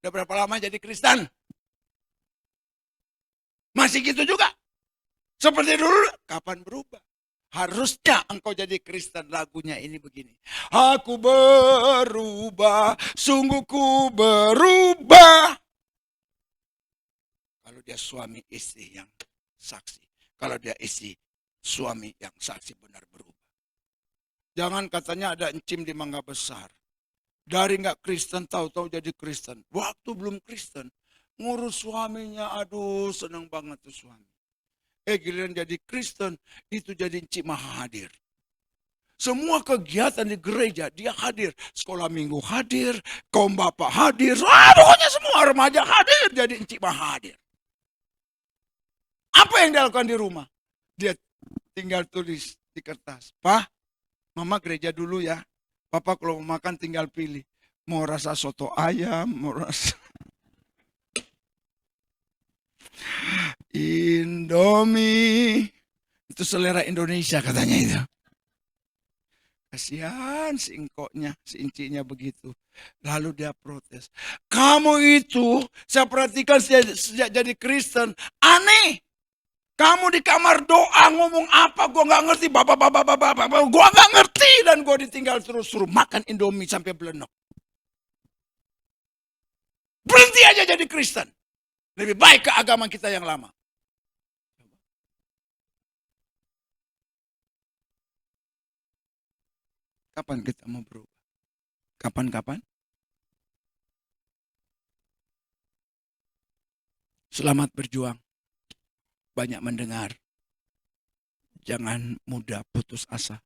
udah berapa lama jadi Kristen? Masih gitu juga? Seperti dulu, kapan berubah? Harusnya engkau jadi Kristen, lagunya ini begini. Aku berubah, sungguh ku berubah. Kalau dia suami istri yang saksi. Kalau dia istri, suami yang saksi benar berubah. Jangan katanya ada encim di Mangga Besar. Dari nggak Kristen tahu-tahu jadi Kristen. Waktu belum Kristen, ngurus suaminya, aduh seneng banget tuh suami. Giliran jadi Kristen, itu jadi Encik Maha Hadir. Semua kegiatan di gereja dia hadir. Sekolah minggu hadir, kaum bapak hadir. Pokoknya semua remaja hadir, jadi encik mah hadir. Apa yang dia lakukan di rumah? Dia tinggal tulis di kertas. Pak, mama gereja dulu ya. Papa kalau mau makan tinggal pilih. Mau rasa soto ayam, mau rasa Indomie. Itu selera Indonesia katanya itu. Kasihan si engkoknya, si incinya begitu. Lalu dia protes. Kamu itu, saya perhatikan sejak jadi Kristen, aneh. Kamu di kamar doa ngomong apa, gue gak ngerti. Bapak, gue gak ngerti. Dan gue ditinggal terus suruh makan Indomie sampai belenok. Berhenti aja jadi Kristen. Lebih baik ke agama kita yang lama. Kapan kita mau berubah? Kapan-kapan? Selamat berjuang. Banyak mendengar. Jangan mudah putus asa.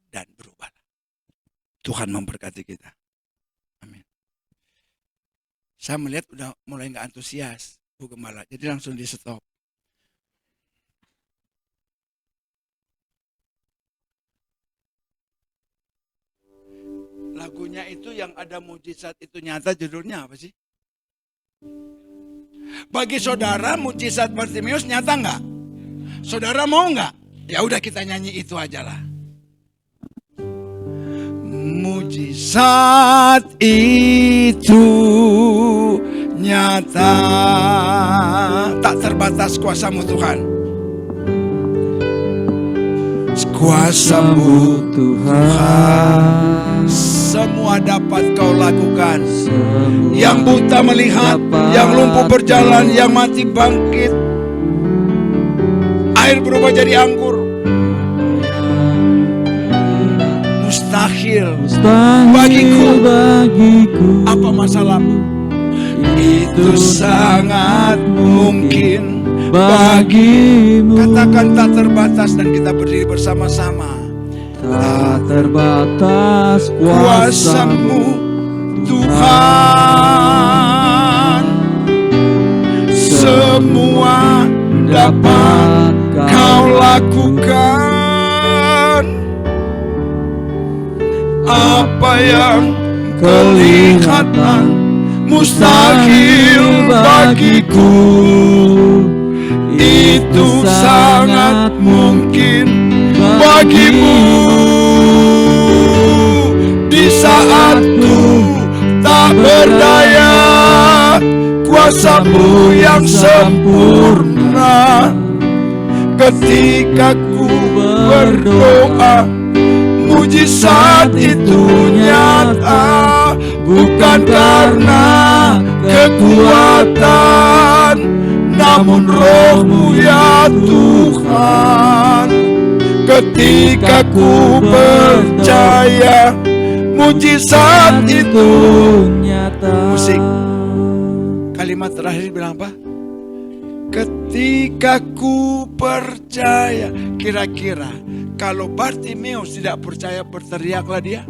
Dan berubah. Tuhan memberkati kita. Amin. Saya melihat udah mulai gak antusias, Bu Gembala. Jadi langsung di stop. Lagunya itu yang ada mujizat itu nyata, judulnya apa sih? Bagi saudara mujizat Bartimeus nyata nggak? Saudara mau nggak? Ya udah kita nyanyi itu aja lah. Mujizat itu nyata, tak terbatas kuasa-Mu Tuhan. Kuasa-Mu Tuhan, semua dapat Kau lakukan. Yang buta melihat, yang lumpuh berjalan, yang mati bangkit, air berubah jadi anggur. Mustahil bagiku. Apa masalahmu? Itu sangat mungkin bagimu. Katakan tak terbatas dan kita berdiri bersama-sama. Tak terbatas kuasa-Mu Tuhan, semua dapat Kau lakukan. Apa yang kelihatan mustahil bagiku, itu sangat mungkin bagimu. Di saat ku tak berdaya, kuasa-Mu yang sempurna. Ketika ku berdoa, mujizat itu nyata. Bukan karena kekuatan, namun Roh-Mu ya Tuhan. Ketika ku percaya, mujizat itu nyata. Musik. Kalimat terakhir bilang apa? Ketika ku percaya. Kira-kira kalau Bartimeus tidak percaya, berteriaklah dia.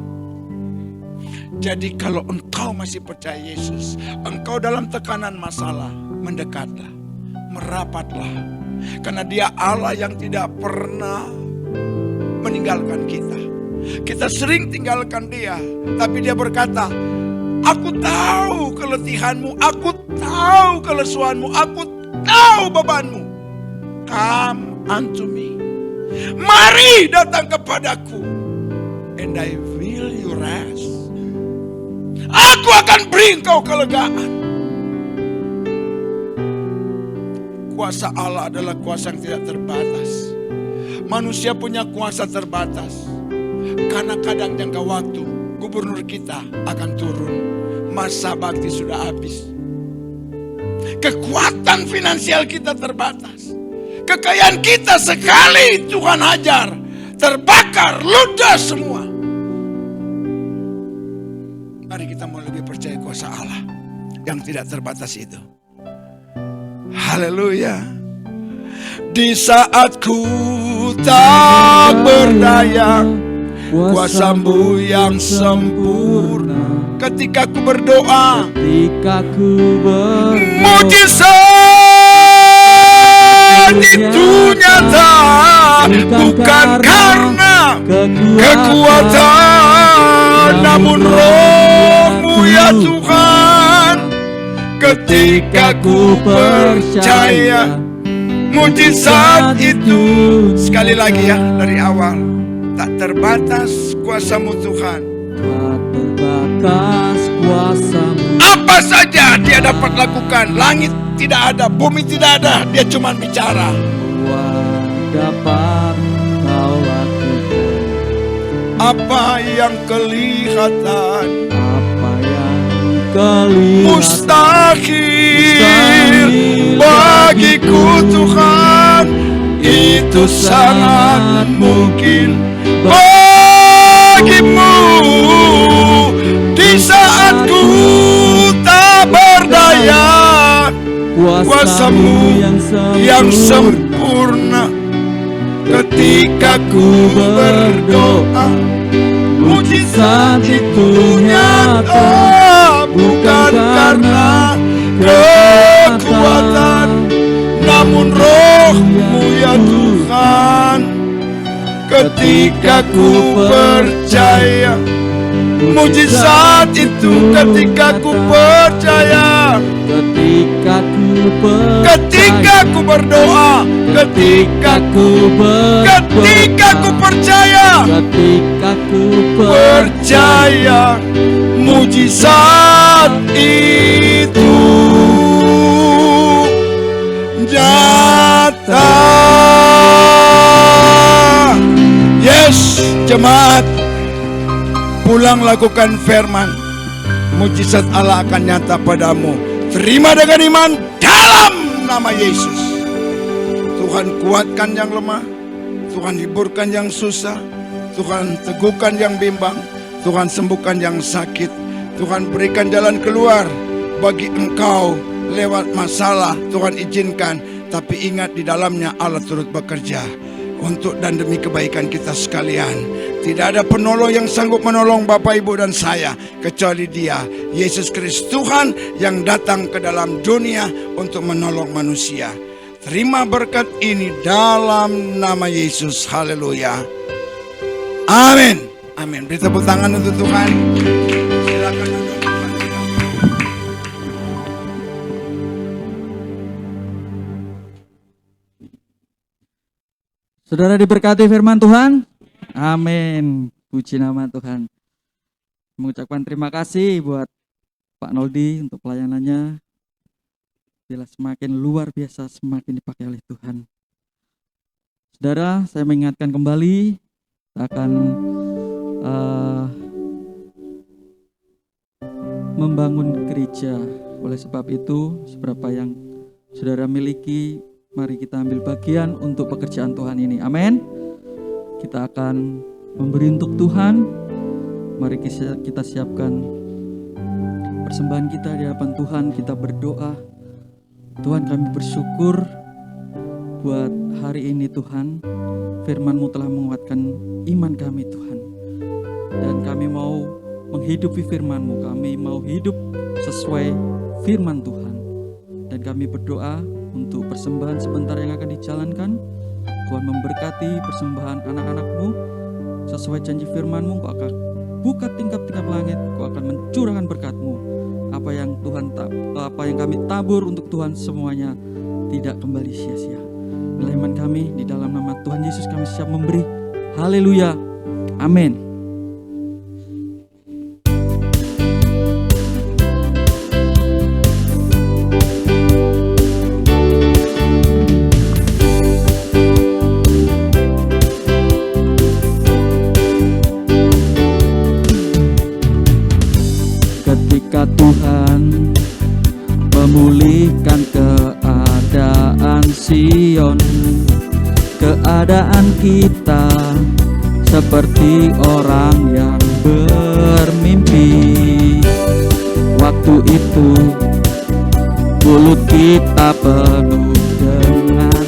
Jadi kalau engkau masih percaya Yesus, engkau dalam tekanan masalah, mendekatlah, merapatlah. Karena Dia Allah yang tidak pernah meninggalkan kita. Kita sering tinggalkan Dia, tapi Dia berkata, aku tahu keletihanmu, aku tahu kelesuanmu, aku tahu bebanmu. Come unto me. Mari datang kepadaku, and I will you rest. Aku akan beri engkau kelegaan. Kuasa Allah adalah kuasa yang tidak terbatas. Manusia punya kuasa terbatas. Karena kadang jangka waktu gubernur kita akan turun. Masa bakti sudah habis. Kekuatan finansial kita terbatas. Kekayaan kita sekali Tuhan hajar, terbakar, ludas semua. Mari kita mau lebih percaya kuasa Allah yang tidak terbatas itu. Haleluya. Di saat ku tak berdaya, kuasa-Mu yang sempurna. Ketika ku berdoa, mujizat itu nyata, bukan karena kekuatan, namun Roh-Mu ya Tuhan. Ketika ku percaya, mujizat itu, sekali lagi ya dari awal, tak terbatas kuasa-Mu Tuhan. Tak terbatas kuasa-Mu. Apa saja Dia dapat lakukan. Langit tidak ada, bumi tidak ada, Dia cuma bicara. Dapat Kau lakukan. Apa yang kelihatan, apa yang kelihatan mustahil bagiku Tuhan, itu sangat mungkin bagimu. Di saat ku tak berdaya, kuasa-Mu yang sempurna. Ketika ku berdoa, mujizat itu nyata, bukan karena kekuatan, namun Roh-Mu ya Tuhan. Ketika ku percaya, mujizat itu ketika ku percaya. Ketika ku berdoa, ketika ku percaya, percaya, mujizat itu nyata. Yes, jemaat, pulang lakukan firman. Mujizat Allah akan nyata padamu. Terima dengan iman dalam nama Yesus. Tuhan kuatkan yang lemah, Tuhan hiburkan yang susah, Tuhan teguhkan yang bimbang, Tuhan sembuhkan yang sakit, Tuhan berikan jalan keluar bagi engkau lewat masalah. Tuhan izinkan, tapi ingat di dalamnya Allah turut bekerja untuk dan demi kebaikan kita sekalian. Tidak ada penolong yang sanggup menolong Bapak, Ibu, dan saya kecuali Dia, Yesus Kristus Tuhan yang datang ke dalam dunia untuk menolong manusia. Terima berkat ini dalam nama Yesus. Haleluya. Amin. Amin. Beri tepuk tangan untuk Tuhan. Silakan duduk. Saudara diberkati firman Tuhan. Amin. Puji nama Tuhan. Mengucapkan terima kasih buat Pak Noldi untuk pelayanannya. Bila semakin luar biasa, semakin dipakai oleh Tuhan. Saudara, saya mengingatkan kembali, kita akan membangun gereja. Oleh sebab itu, seberapa yang saudara miliki, mari kita ambil bagian untuk pekerjaan Tuhan ini. Amin. Kita akan memberi untuk Tuhan. Mari kita siapkan persembahan kita di hadapan Tuhan. Kita berdoa. Tuhan, kami bersyukur buat hari ini Tuhan. Firman-Mu telah menguatkan iman kami Tuhan. Dan kami mau menghidupi firman-Mu. Kami mau hidup sesuai firman Tuhan. Dan kami berdoa untuk persembahan sebentar yang akan dijalankan. Tuhan memberkati persembahan anak-anak-Mu sesuai janji firman-Mu. Kau akan buka tingkap-tingkap langit, Kau akan mencurahkan berkat-Mu. Apa yang kami tabur untuk Tuhan semuanya tidak kembali sia-sia. Bila iman kami di dalam nama Tuhan Yesus kami siap memberi. Haleluya. Amin. Ketika Tuhan memulihkan keadaan Sion, keadaan kita seperti orang yang bermimpi. Waktu itu mulut kita penuh dengan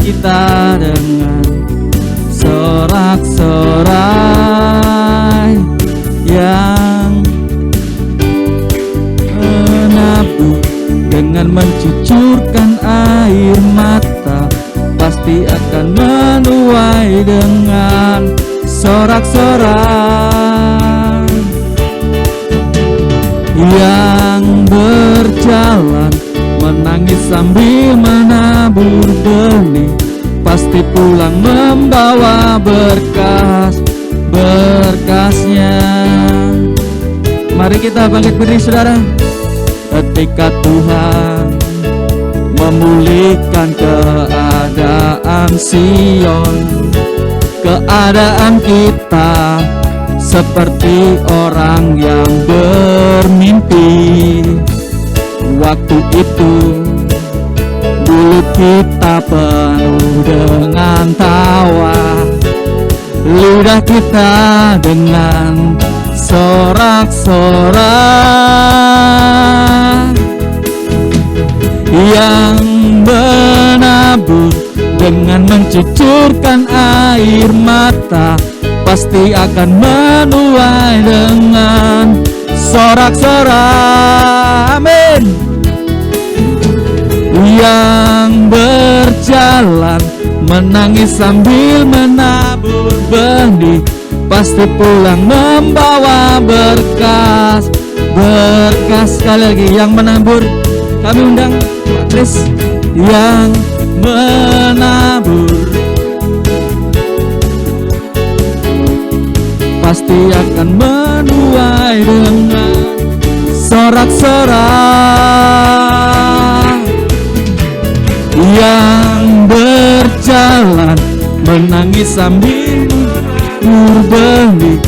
kita dengan sorak-sorai yang menabur dengan mencucurkan air mata, pasti akan menuai dengan sorak-sorai yang berjalan menangis sambil menabur benih, pasti pulang membawa berkasnya. Mari kita bangkit berdiri saudara. Ketika Tuhan memulihkan keadaan Sion, keadaan kita seperti orang yang bermimpi. Waktu itu mulut kita penuh dengan tawa, lidah kita dengan sorak-sorai yang menabur dengan mencucurkan air mata, pasti akan menuai dengan sorak-sorai. Amin. Yang berjalan menangis sambil menabur benih, pasti pulang membawa berkas. Sekali lagi, yang menabur, kami undang Pak Kris. Yang menabur pasti akan menuai dengan sorak-sorai. Yang berjalan menangis sambil benih,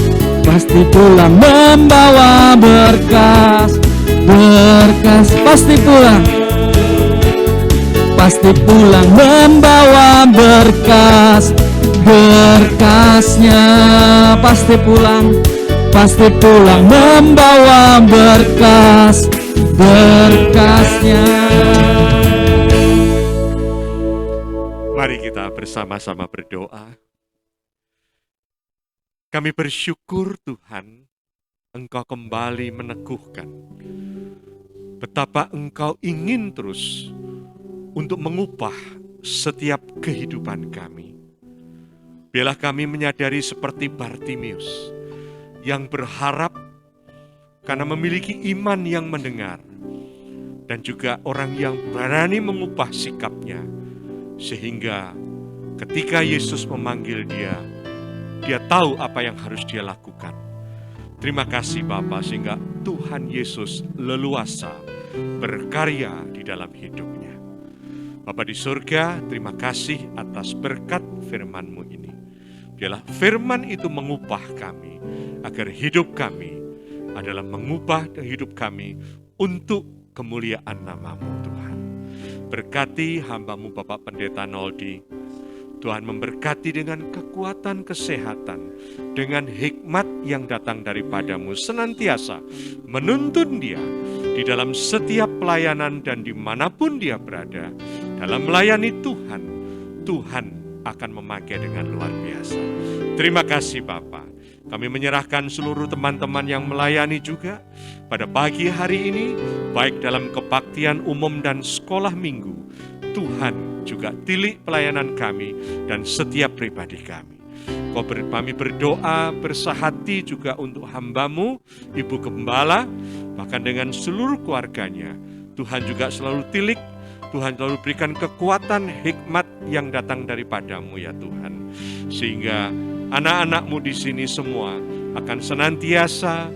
pasti pulang membawa berkas. Pasti pulang membawa berkasnya. Pasti pulang membawa berkasnya. Mari kita bersama-sama berdoa. Kami bersyukur Tuhan, Engkau kembali meneguhkan betapa Engkau ingin terus untuk mengubah setiap kehidupan kami. Biarlah kami menyadari seperti Bartimius yang berharap karena memiliki iman yang mendengar, dan juga orang yang berani mengubah sikapnya, sehingga ketika Yesus memanggil dia tahu apa yang harus dia lakukan. Terima kasih Bapa, sehingga Tuhan Yesus leluasa berkarya di dalam hidupnya. Bapa di surga, terima kasih atas berkat firman-Mu ini. Biarlah firman itu mengubah kami, agar hidup kami adalah mengubah hidup kami untuk kemuliaan nama-Mu Tuhan. Berkati hamba-Mu Bapak Pendeta Noldi. Tuhan memberkati dengan kekuatan kesehatan, dengan hikmat yang datang daripada-Mu, senantiasa menuntun dia di dalam setiap pelayanan dan dimanapun dia berada. Dalam melayani Tuhan, Tuhan akan memakai dengan luar biasa. Terima kasih Bapa. Kami menyerahkan seluruh teman-teman yang melayani juga pada pagi hari ini, baik dalam kebaktian umum dan sekolah minggu. Tuhan juga tilik pelayanan kami dan setiap pribadi kami. Kami berdoa bersahati juga untuk hamba-Mu, Ibu Gembala, bahkan dengan seluruh keluarganya. Tuhan juga selalu tilik, Tuhan selalu berikan kekuatan hikmat yang datang daripada-Mu ya Tuhan. Sehingga anak-anak-Mu di sini semua akan senantiasa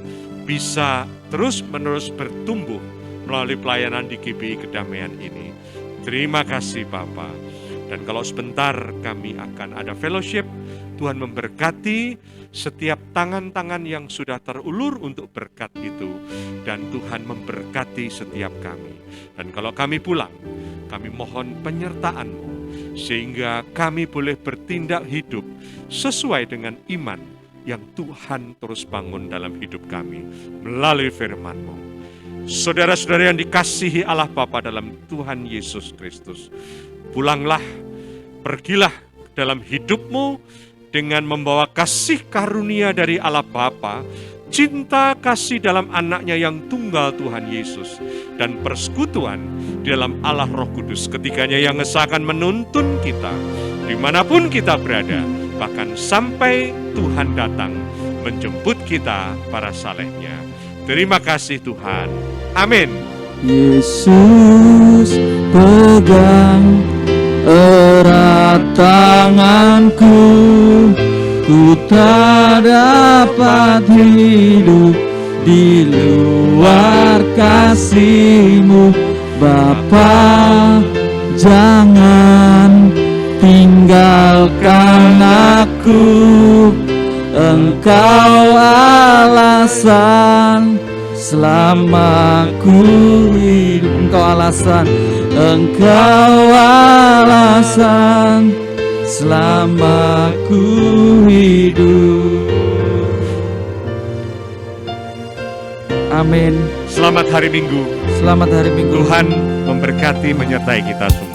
bisa terus-menerus bertumbuh melalui pelayanan di GBI Kedamaian ini. Terima kasih Bapa. Dan kalau sebentar kami akan ada fellowship, Tuhan memberkati setiap tangan-tangan yang sudah terulur untuk berkat itu. Dan Tuhan memberkati setiap kami. Dan kalau kami pulang, kami mohon penyertaan-Mu, sehingga kami boleh bertindak hidup sesuai dengan iman yang Tuhan terus bangun dalam hidup kami melalui firman-Mu. Saudara-saudara yang dikasihi Allah Bapa dalam Tuhan Yesus Kristus, pulanglah Pergilah dalam hidupmu dengan membawa kasih karunia dari Allah Bapa, cinta kasih dalam anaknya yang tunggal Tuhan Yesus, dan persekutuan di dalam Allah Roh Kudus ketikanya yang akan menuntun kita dimanapun kita berada, bahkan sampai Tuhan datang menjemput kita para salehnya. Terima kasih Tuhan. Amin. Yesus pegang erat tanganku, ku tak dapat hidup di luar kasih-Mu. Bapa, jangan tinggalkan aku, Engkau alasan selama ku hidup. Engkau alasan selama ku hidup. Amin. Selamat hari Minggu. Selamat hari Minggu. Tuhan memberkati menyertai kita semua.